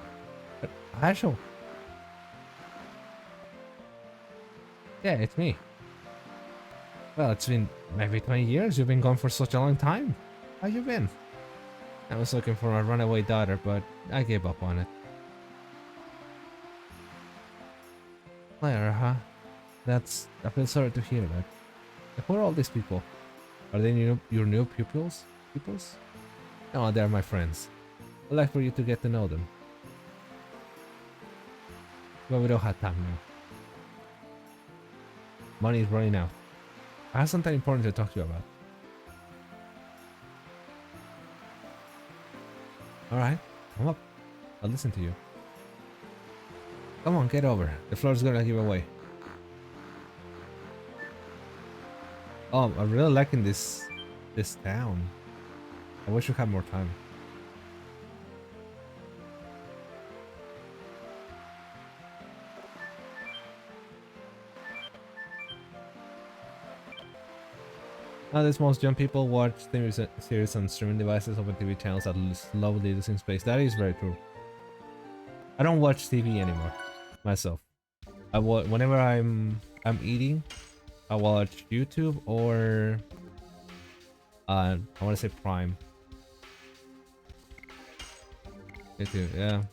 But Asho. Yeah, it's me. Well, it's been maybe 20 years. You've been gone for such a long time. How you been? I was looking for my runaway daughter, but I gave up on it. Claire, huh? I feel sorry to hear that. Who are all these people? Are they your new pupils? No, they're my friends. I'd like for you to get to know them. But we don't have time now. Money is running out. I have something important to talk to you about. Alright, come up. I'll listen to you. Come on, get over. The floor's gonna give away. Oh, I'm really liking this town. I wish we had more time. Nowadays, most young people watch TV series on streaming devices, open TV channels that slowly losing space. That is very true. I don't watch TV anymore, myself. Whenever I'm eating, I watch YouTube or I want to say Prime. YouTube, yeah.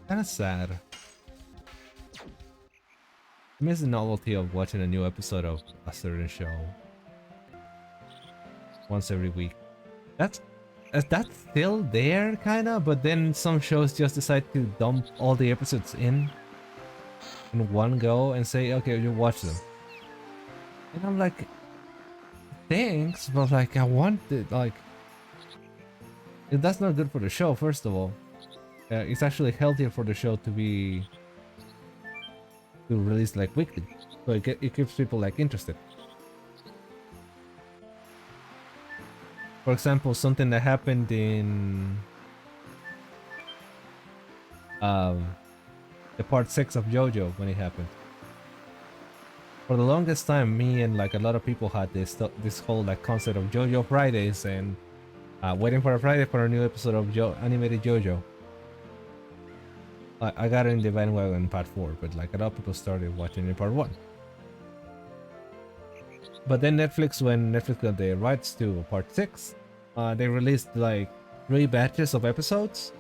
Kind of sad. I miss the novelty of watching a new episode of a certain show once every week. That's still there, kinda, but then some shows just decide to dump all the episodes in one go and say, okay, you watch them. And I'm like, thanks, but like I want it. Like that's not good for the show. First of all, it's actually healthier for the show to be to release like weekly, so it keeps people like interested. For example, something that happened in um the part 6 of JoJo when it happened. For the longest time, me and like a lot of people had this whole like concept of JoJo Fridays and waiting for a Friday for a new episode of animated JoJo. I got in the bandwagon in part 4, but like a lot of people started watching in part 1. But then when Netflix got the rights to part 6, they released like 3 batches of episodes,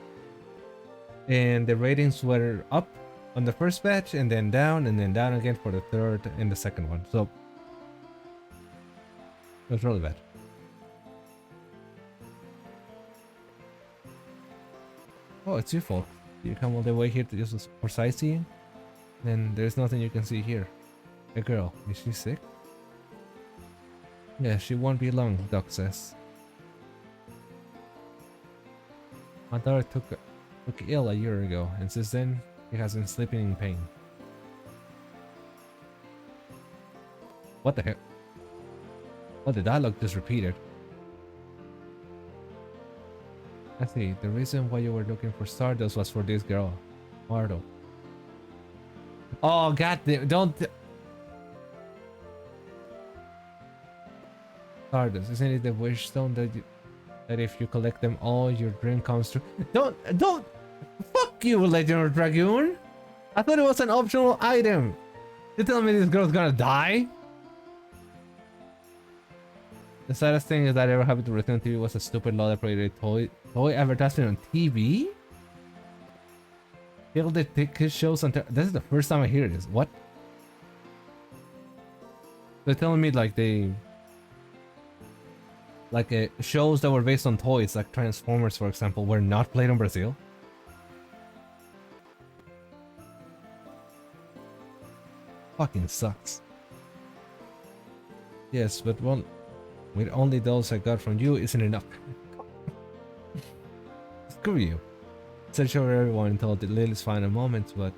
and the ratings were up on the first batch and then down again for the third and the second one. So it was really bad. Oh, it's your fault. You come all the way here to just for sightseeing? Then there's nothing you can see here. Hey girl, is she sick? Yeah, she won't be long, Doc says. My daughter took ill a year ago, and since then, she has been sleeping in pain. What the heck? Oh, the dialogue just repeated. I see, the reason why you were looking for Stardust was for this girl, Mardo. Oh, goddamn, don't... Stardust, isn't it the wish stone that if you collect them all, your dream comes true? Don't... Fuck you, Legend of Dragoon! I thought it was an optional item! You telling me this girl's gonna die? The saddest thing is that ever happened to Return TV was a stupid law that prohibited toy advertising on TV? People that take his shows on this is the first time I hear this. What? They're telling me like shows that were based on toys, like Transformers for example, were not played in Brazil? Fucking sucks. Yes, but one with only those I got from you isn't enough. Screw you. Search over everyone until the Lily's final moments, but...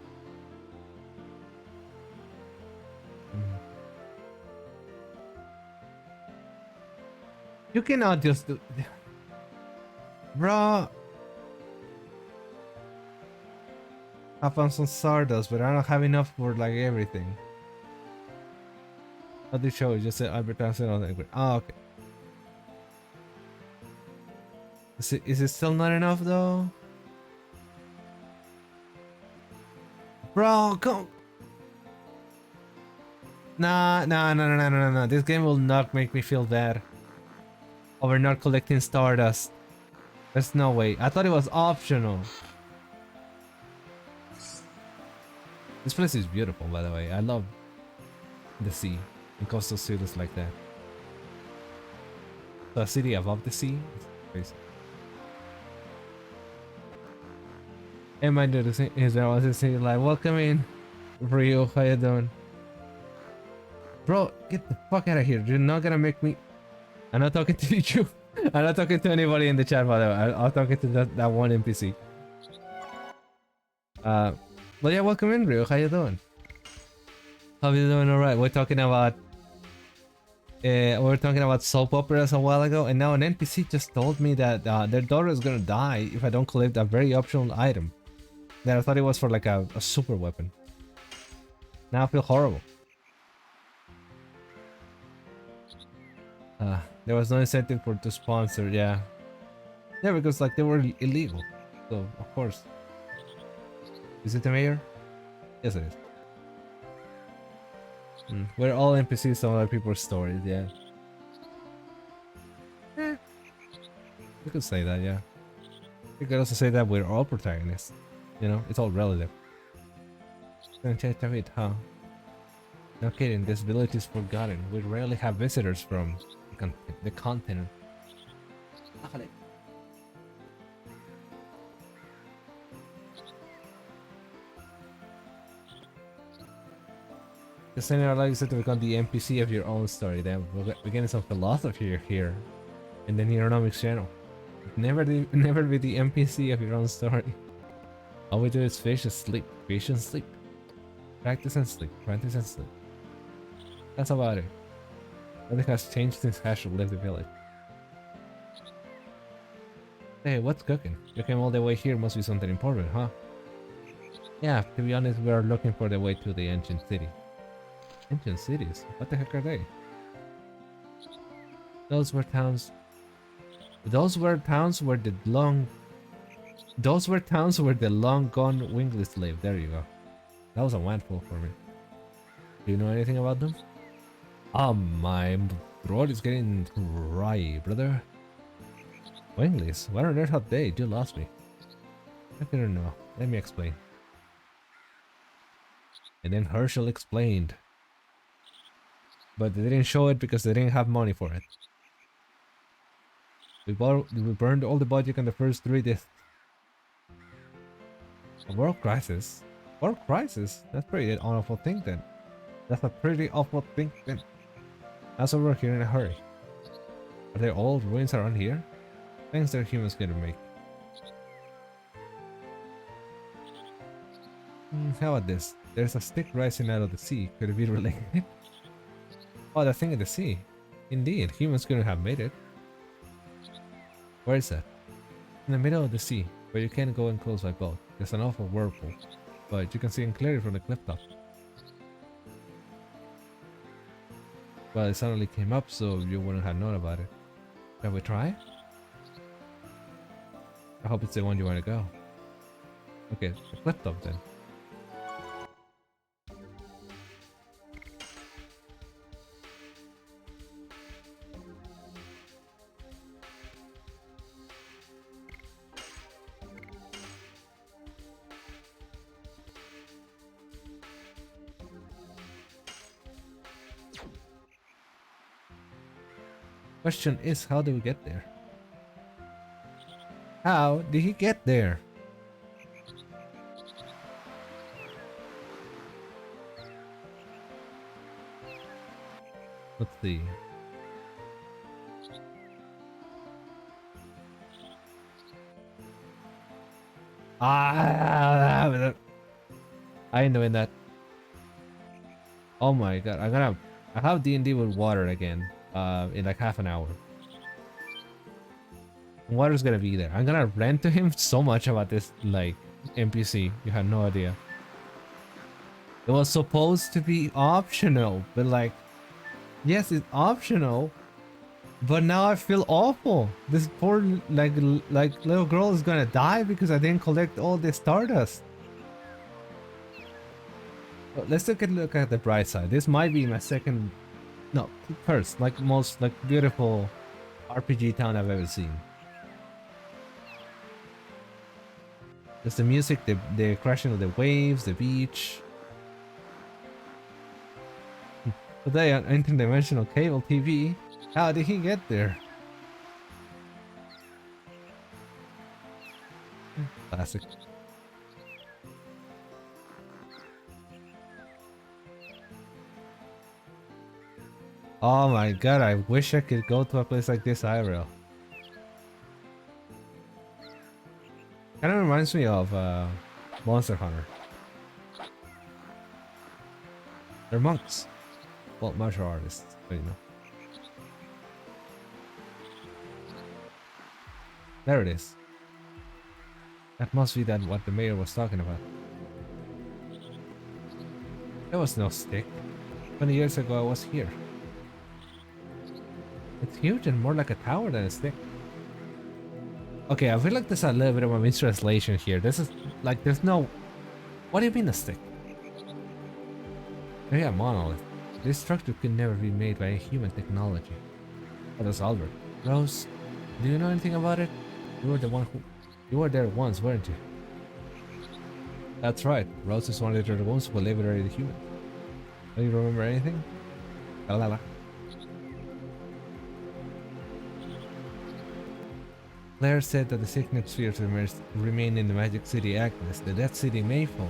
You cannot just do... Bruh! I found some Stardust, but I don't have enough for like everything. How do you show? Just say advertising on the... Oh, okay. Is it still not enough though? Bro, come. Nah. This game will not make me feel bad over not collecting Stardust. There's no way. I thought it was optional. This place is beautiful, by the way. I love the sea and coastal cities like that. So a city above the sea? It's crazy. And my dude is like, welcome in, Rio, how you doing? Bro, get the fuck out of here. You're not gonna make me... I'm not talking to you. I'm not talking to anybody in the chat, by the way. I'm talking to that one NPC. But yeah, welcome in, Rio. How you doing? How you doing? Alright, we're talking about soap operas a while ago, and now an NPC just told me that their daughter is gonna die if I don't collect a very optional item. That I thought it was for like a super weapon. Now I feel horrible. There was no incentive to sponsor, yeah. Yeah, because like they were illegal. So, of course. Is it the mayor? Yes, it is. We're all NPCs on other people's stories, yeah. You could say that, yeah. You could also say that we're all protagonists. You know, it's all relative. Huh? No kidding, this village is forgotten. We rarely have visitors from the continent. The center allows you to become the NPC of your own story. Then we're getting some philosophy here in the Neuronomics channel. Never be the NPC of your own story. All we do is fish and sleep, fish and sleep. Practice and sleep, practice and sleep. That's about it. Nothing has changed since Hash left the village. Hey, what's cooking? You came all the way here, must be something important, huh? Yeah, to be honest, we are looking for the way to the ancient city. Ancient cities? What the heck are they? Those were towns. Those were towns where the long gone wingless lived. There you go. That was a mouthful for me. Do you know anything about them? My throat is getting dry, brother. Wingless? What on earth have they? You lost me. I didn't know. Let me explain. And then Herschel explained. But they didn't show it because they didn't have money for it. We burned all the budget on the first 3 discs. A world crisis? World crisis? That's pretty an awful thing then. That's a pretty awful thing then. That's why we're here in a hurry. Are there old ruins around here? Things that humans gonna make. How about this? There's a stick rising out of the sea. Could it be related? Oh, the thing in the sea. Indeed, humans couldn't have made it. Where is that? In the middle of the sea, but you can't go in close by boat. There's an awful whirlpool, but you can see it clearly from the cliff top. Well, it suddenly came up, so you wouldn't have known about it. Shall we try? I hope it's the one you want to go. Okay, the cliff top then. Question is, how do we get there? How did he get there? Let's see. I ain't doing that. Oh my god, I have D&D with water again. In like half an hour. Water's gonna be there. I'm gonna rant to him so much about this like NPC. You have no idea. It was supposed to be optional, but like, yes, it's optional. But now I feel awful. This poor like little girl is gonna die because I didn't collect all the stardust. But let's look at the bright side. This might be my second. No, first, like most like beautiful RPG town I've ever seen. Just the music, the crashing of the waves, the beach. Today on interdimensional cable TV. How did he get there? Classic. Oh my god, I wish I could go to a place like this IRL. Kinda reminds me of Monster Hunter. They're monks. Well, martial artists, but you know. There it is. That must be what the mayor was talking about. There was no stick. 20 years ago I was here. It's huge and more like a tower than a stick. Okay, I feel like there's a little bit of a mistranslation here. This is like there's no. What do you mean a stick? Maybe a monolith. This structure could never be made by a human technology. What does Albert? Rose, do you know anything about it? You were there once, weren't you? That's right. Rose is one of the ones who liberated the human. Do you remember anything? La la la. Claire said that the signet spheres remain in the Magic City Agnes, the Dead City Mayfall,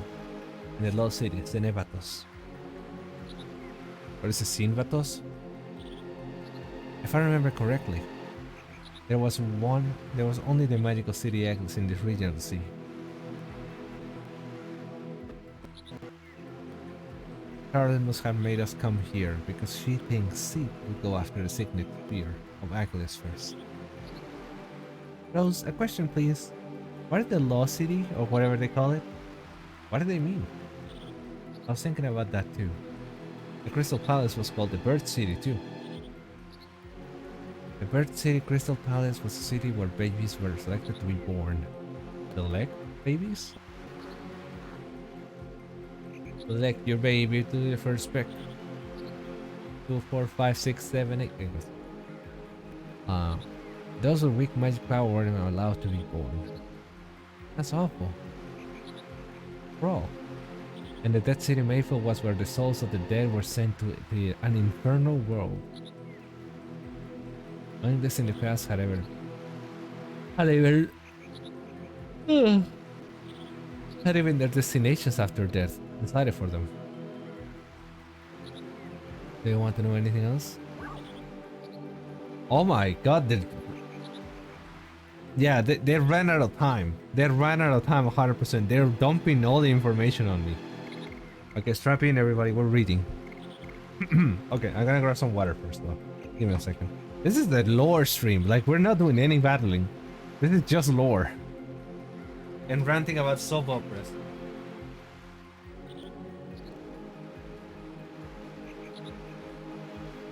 and the Lost City, the Nevatos. Or is it Sinvatos? If I remember correctly, there was only the magical city exists in this region of the sea. Charlotte must have made us come here because she thinks Seed will go after the signet spear of Achilles first. Rose, a question please. What is the Law City, or whatever they call it? What do they mean? I was thinking about that too. The Crystal Palace was called the Bird City too. The Bird City Crystal Palace was a city where babies were selected to be born. Select babies? Select your baby to the first pick. 2, 4, 5, 6, 7, 8. Those with weak magic power weren't allowed to be born. That's awful. Bro. And the Dead City Mayfield was where the souls of the dead were sent to an infernal world. Only this in the past had ever had even their destinations after death decided for them. Do you want to know anything else? Oh my god, they ran out of time. They ran out of time 100%. They're dumping all the information on me. Okay, strap in everybody, we're reading. Okay, I'm gonna grab some water first though. Give me a second. This is the lore stream, like we're not doing any battling. This is just lore. And ranting about soap operas.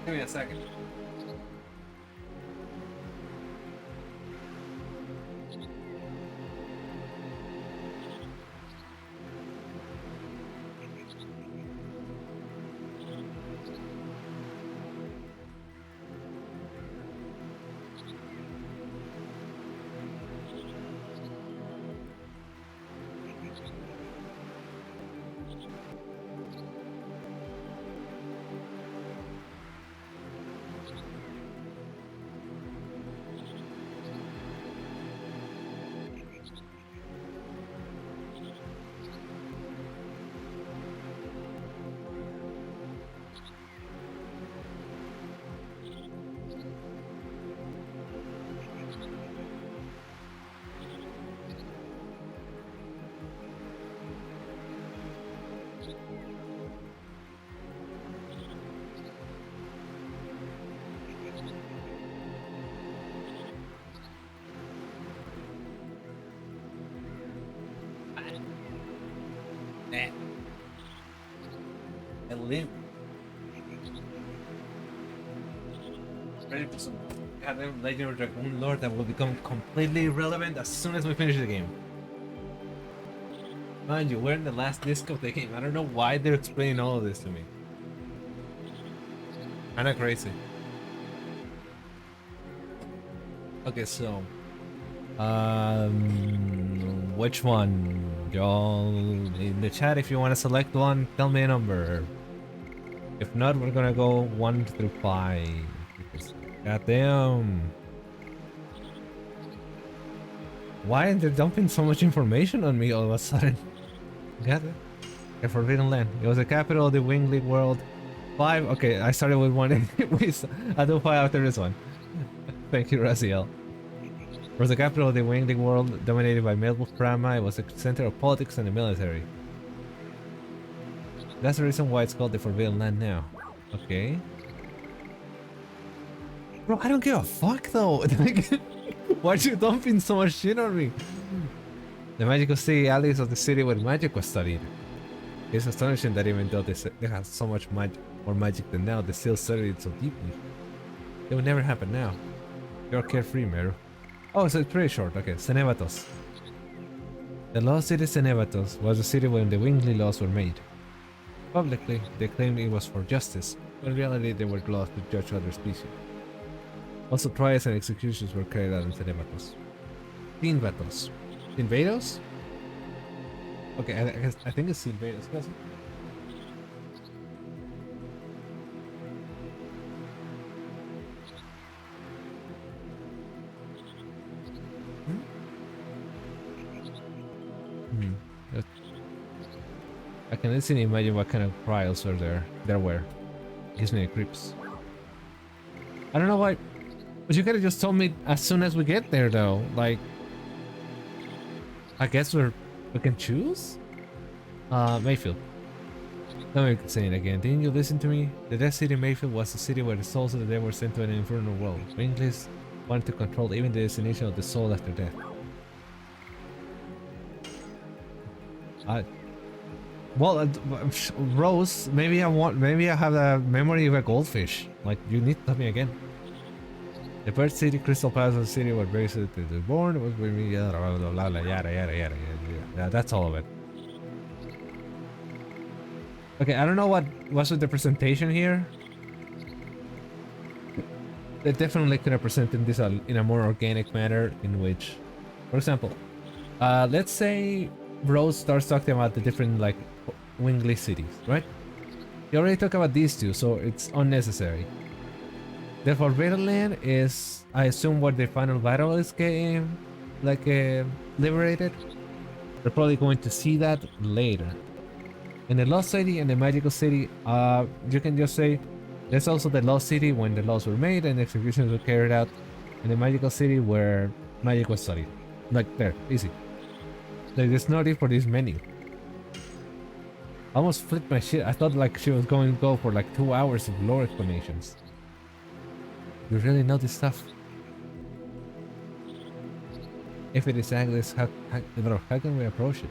Give me a second. I live. Ready for some goddamn Legend of Dragoon lore that will become completely irrelevant as soon as we finish the game. Mind you, we're in the last disc of the game. I don't know why they're explaining all of this to me. Kinda crazy. Okay, so which one? Y'all in the chat, if you want to select one, tell me a number. If not, we're gonna go 1 through 5. Goddamn. Why are they dumping so much information on me all of a sudden? Got it. The Forbidden Land. It was the capital of the Winged League world. 5. Okay, I started with 1. I'll do 5 after this one. Thank you, Raziel. It was the capital of the Winged League world, dominated by Melbourne Prama. It was the center of politics and the military. That's the reason why it's called the Forbidden Land now. Okay. Bro, I don't give a fuck though. Like, why are you dumping so much shit on me? The magical city alleys of the city where magic was studied. It's astonishing that even though they have so much more magic than now, they still study it so deeply. It would never happen now. You're carefree, Meru. Oh, so it's pretty short. Okay, Cenevatos. The lost city Cenevatos was the city when the Wingley laws were made. Publicly, they claimed it was for justice, but in reality they were laws to judge other species. Also, trials and executions were carried out in Cenevatos. Sinvatos. Sinvatos? Okay, I think it's Sinvatos, cousin. I can easily imagine what kind of trials there were. Gives me the creeps. I don't know why. But you could have just told me as soon as we get there, though. Like, I guess we can choose. Mayfield. Let me say it again. Didn't you listen to me? The dead city Mayfield was the city where the souls of the dead were sent to an infernal world. English wanted to control even the destination of the soul after death. Well, Rose, maybe I have the memory of a goldfish. Like, you need to tell me again. The bird city, Crystal Palace, the city where Barry said to was born. It was with me, yada, yada. Yeah, that's all of it. Okay, I don't know what was with the presentation here. They definitely could have presented this in a more organic manner, in which, for example, let's say Rose starts talking about the different, like, Wingley cities, right? You already talked about these two, so it's unnecessary. The Forbidden Land is, I assume, where the final battle is getting, like, liberated. We're probably going to see that later. In the Lost City and the Magical City, you can just say, there's also the Lost City when the laws were made and executions were carried out, and the Magical City where magic was studied. Like, there, easy. Like, there's no need for this menu. I almost flipped my shit. I thought, like, she was going to go for like 2 hours of lore explanations. You really know this stuff? If it is Agnes, how can we approach it?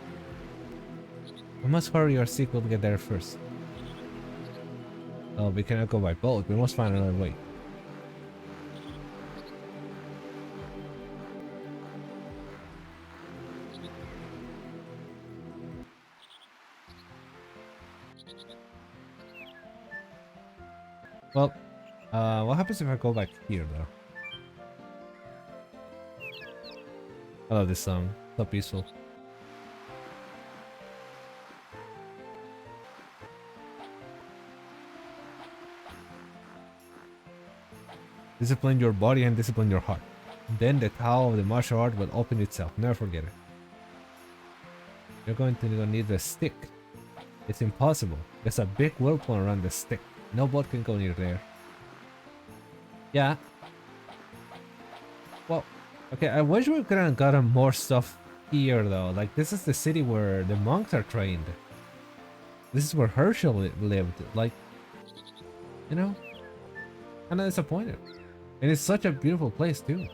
We must hurry or seek will get there first. Oh, we cannot go by boat. We must find another way. Well, what happens if I go back here, though? I love this song. So peaceful. Discipline your body and discipline your heart. Then the Tao of the martial art will open itself. Never forget it. You're going to need the stick. It's impossible. There's a big whirlpool around the stick. No boat can go near there. Yeah. Well, okay, I wish we could have gotten more stuff here, though. Like, this is the city where the monks are trained. This is where Herschel lived. Like, you know? Kinda disappointed. And it's such a beautiful place, too.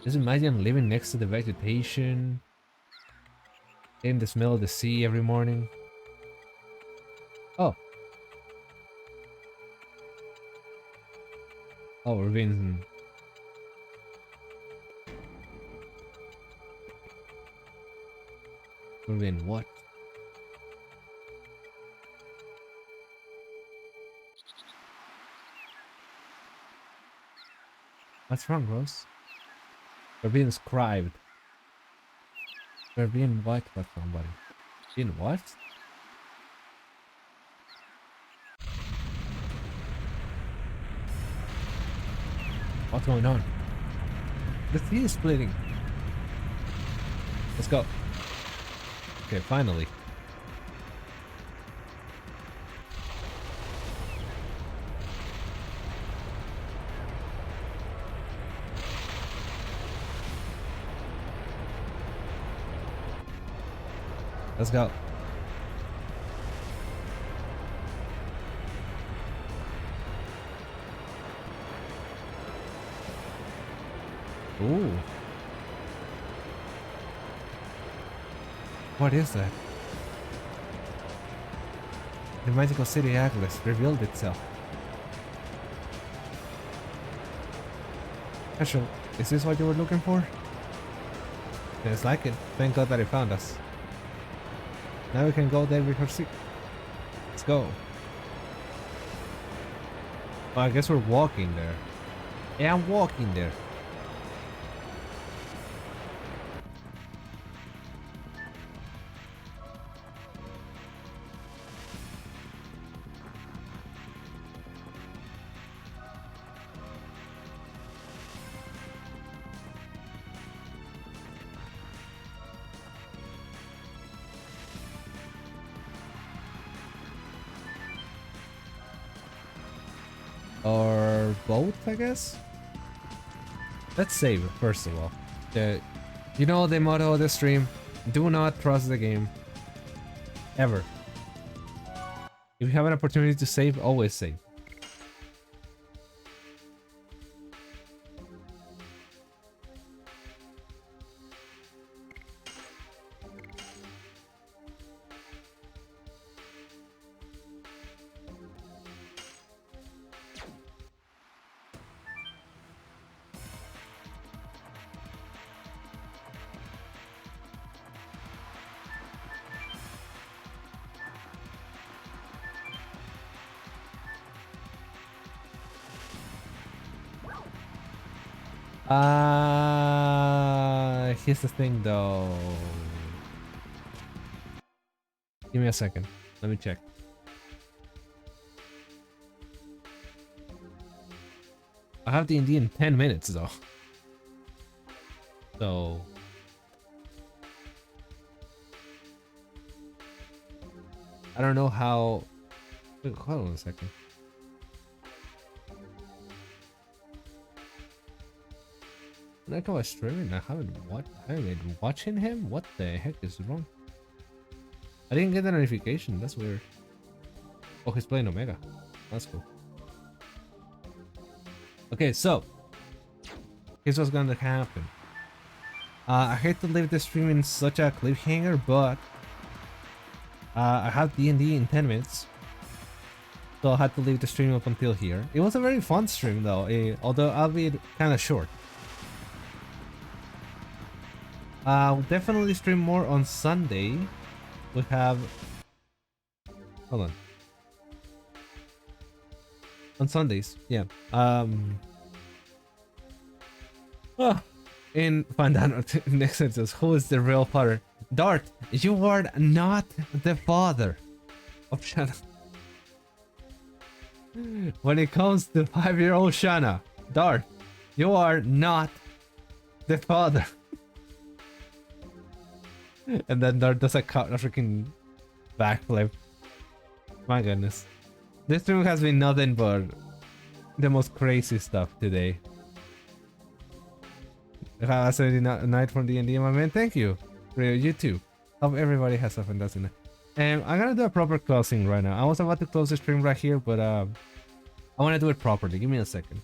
Just imagine living next to the vegetation, getting the smell of the sea every morning. Oh. Oh, we're being... We're being what? What's wrong, Rose? We're being scribed. We're being what by somebody? Being what? What's going on? The sea is splitting. Let's go. Okay, finally. Let's go. Ooh. What is that? The magical city Atlas revealed itself. Herschel, is this what you were looking for? It's like it. Thank God that it found us. Now we can go there with her sick. Let's go. Well, I guess we're walking there. Yeah, I'm walking there. Or both, I guess? Let's save first of all. You know the motto of the stream, do not trust the game. Ever. If you have an opportunity to save, always save. Here's the thing though. Give me a second. Let me check. I have the D&D in 10 minutes though. So I don't know how. Wait, hold on a second. Like I was streaming, I haven't been watching him. What the heck is wrong? I didn't get the notification. That's weird. Oh, he's playing Omega. That's cool. Okay, so here's what's gonna happen. I hate to leave the stream in such a cliffhanger, but I have D&D in 10 minutes. So I had to leave the stream up until here. It was a very fun stream though, although I'll be kind of short. We'll definitely stream more on Sunday. We have... Hold on. On Sundays, yeah. In Fandano, next sentence, who is the real father? Dart, you are not the father of Shanna. When it comes to 5-year-old Shanna, Dart, you are not the father. And then Dart does a freaking backflip. My goodness. This stream has been nothing but the most crazy stuff today. Have a Saturday night from D&D, my man. Thank you. Rio, you too. Hope everybody has a fantastic night. And I'm gonna do a proper closing right now. I was about to close the stream right here, but I want to do it properly. Give me a second.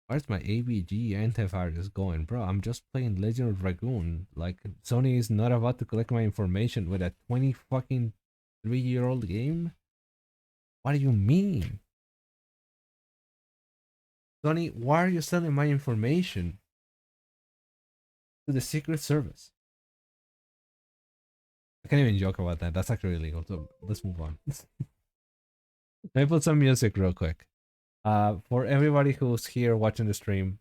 Where's my ABG antivirus going? Bro, I'm just playing Legend of Dragoon. Like, Sony is not about to collect my information with a 23-year-old game? What do you mean? Sony, why are you selling my information to the Secret Service? I can't even joke about that. That's actually illegal. So let's move on. Let me put some music real quick. For everybody who's here watching the stream,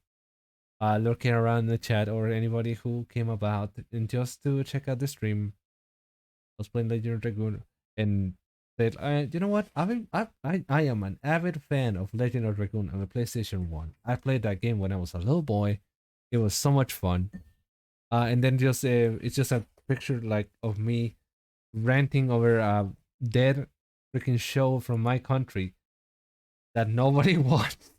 lurking around in the chat, or anybody who came about and just to check out the stream, I was playing Legend of Dragoon and said, you know what? I am an avid fan of Legend of Dragoon on the PlayStation 1. I played that game when I was a little boy. It was so much fun. And then just it's just a picture like of me ranting over a dead freaking show from my country that nobody watched,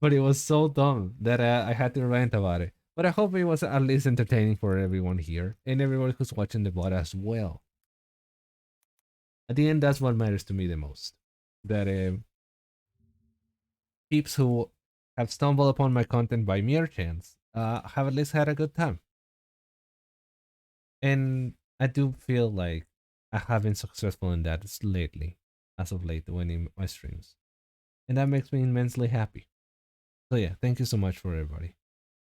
but it was so dumb that I had to rant about it. But I hope it was at least entertaining for everyone here and everyone who's watching the VOD as well. At the end, that's what matters to me the most. That peeps who have stumbled upon my content by mere chance have at least had a good time. And I do feel like I have been successful in that lately, as of late, when in my streams. And that makes me immensely happy. So yeah, thank you so much for everybody.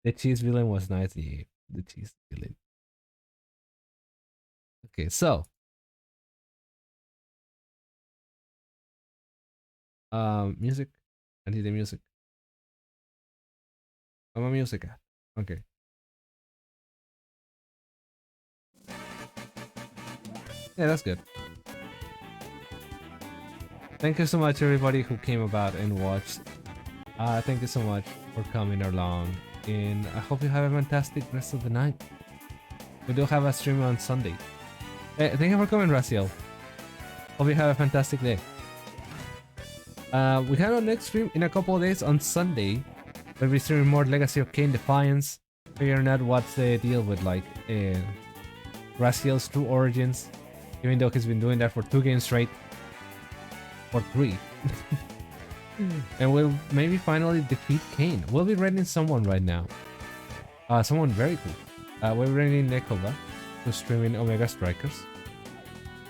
The cheese villain was nice. Yeah, the cheese villain. Okay, so music. I need the music. I'm a music at. Okay. Yeah, that's good. Thank you so much, everybody who came about and watched. Thank you so much for coming along, and I hope you have a fantastic rest of the night. We do have a stream on Sunday. Hey, thank you for coming, Raciel. Hope you have a fantastic day. We have our next stream in a couple of days on Sunday. We'll be streaming more Legacy of Kain Defiance, figuring out what's the deal with like Raziel's True Origins, even though he's been doing that for 2 games straight, or 3. And we'll maybe finally defeat Kain. We'll be raiding someone right now. Someone very cool. We're raiding Nekova, who's streaming Omega Strikers.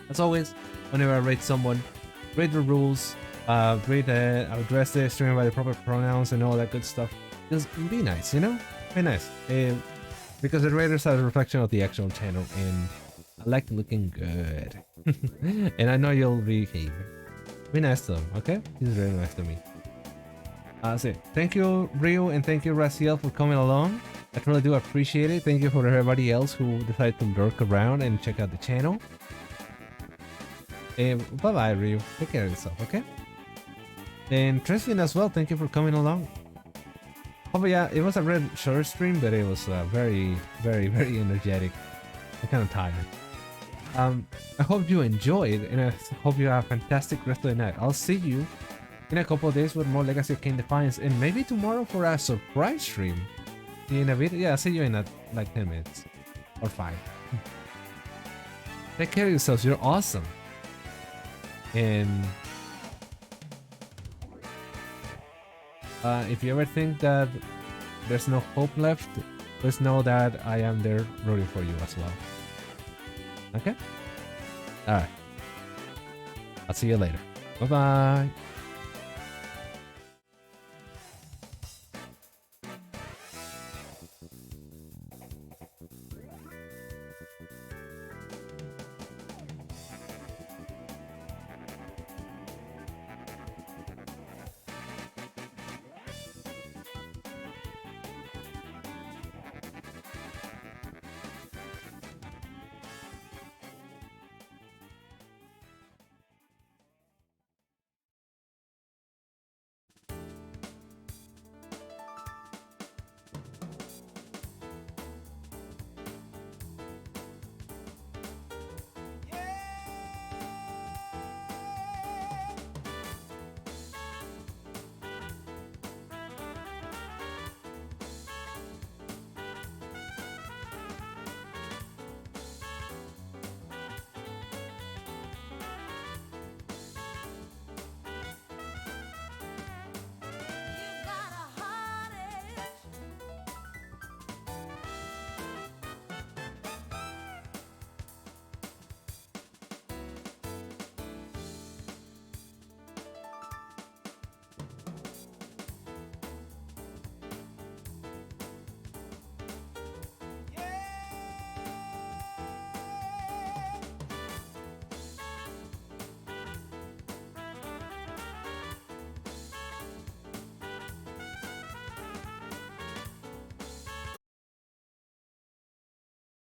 As always, whenever I raid someone, read the rules, address the streamer by the proper pronouns and all that good stuff. Just be nice, you know? Be nice. Because the raiders are a reflection of the actual channel, and I like looking good. And I know you'll be here. Be nice to him, okay? He's very nice to me. So thank you, Ryu, and thank you, Raziel, for coming along. I really do appreciate it. Thank you for everybody else who decided to lurk around and check out the channel. Bye-bye, Ryu. Take care of yourself, okay? And Tristan as well, thank you for coming along. Oh yeah, it was a red short stream, but it was very, very, very energetic. I'm kind of tired. I hope you enjoyed, and I hope you have a fantastic rest of the night. I'll see you in a couple of days with more Legacy of Kain Defiance, and maybe tomorrow for a surprise stream. In a video, yeah, I'll see you in like 10 minutes or 5. Take care of yourselves. You're awesome. And if you ever think that there's no hope left, just know that I am there rooting for you as well. Okay? Alright. I'll see you later. Bye-bye.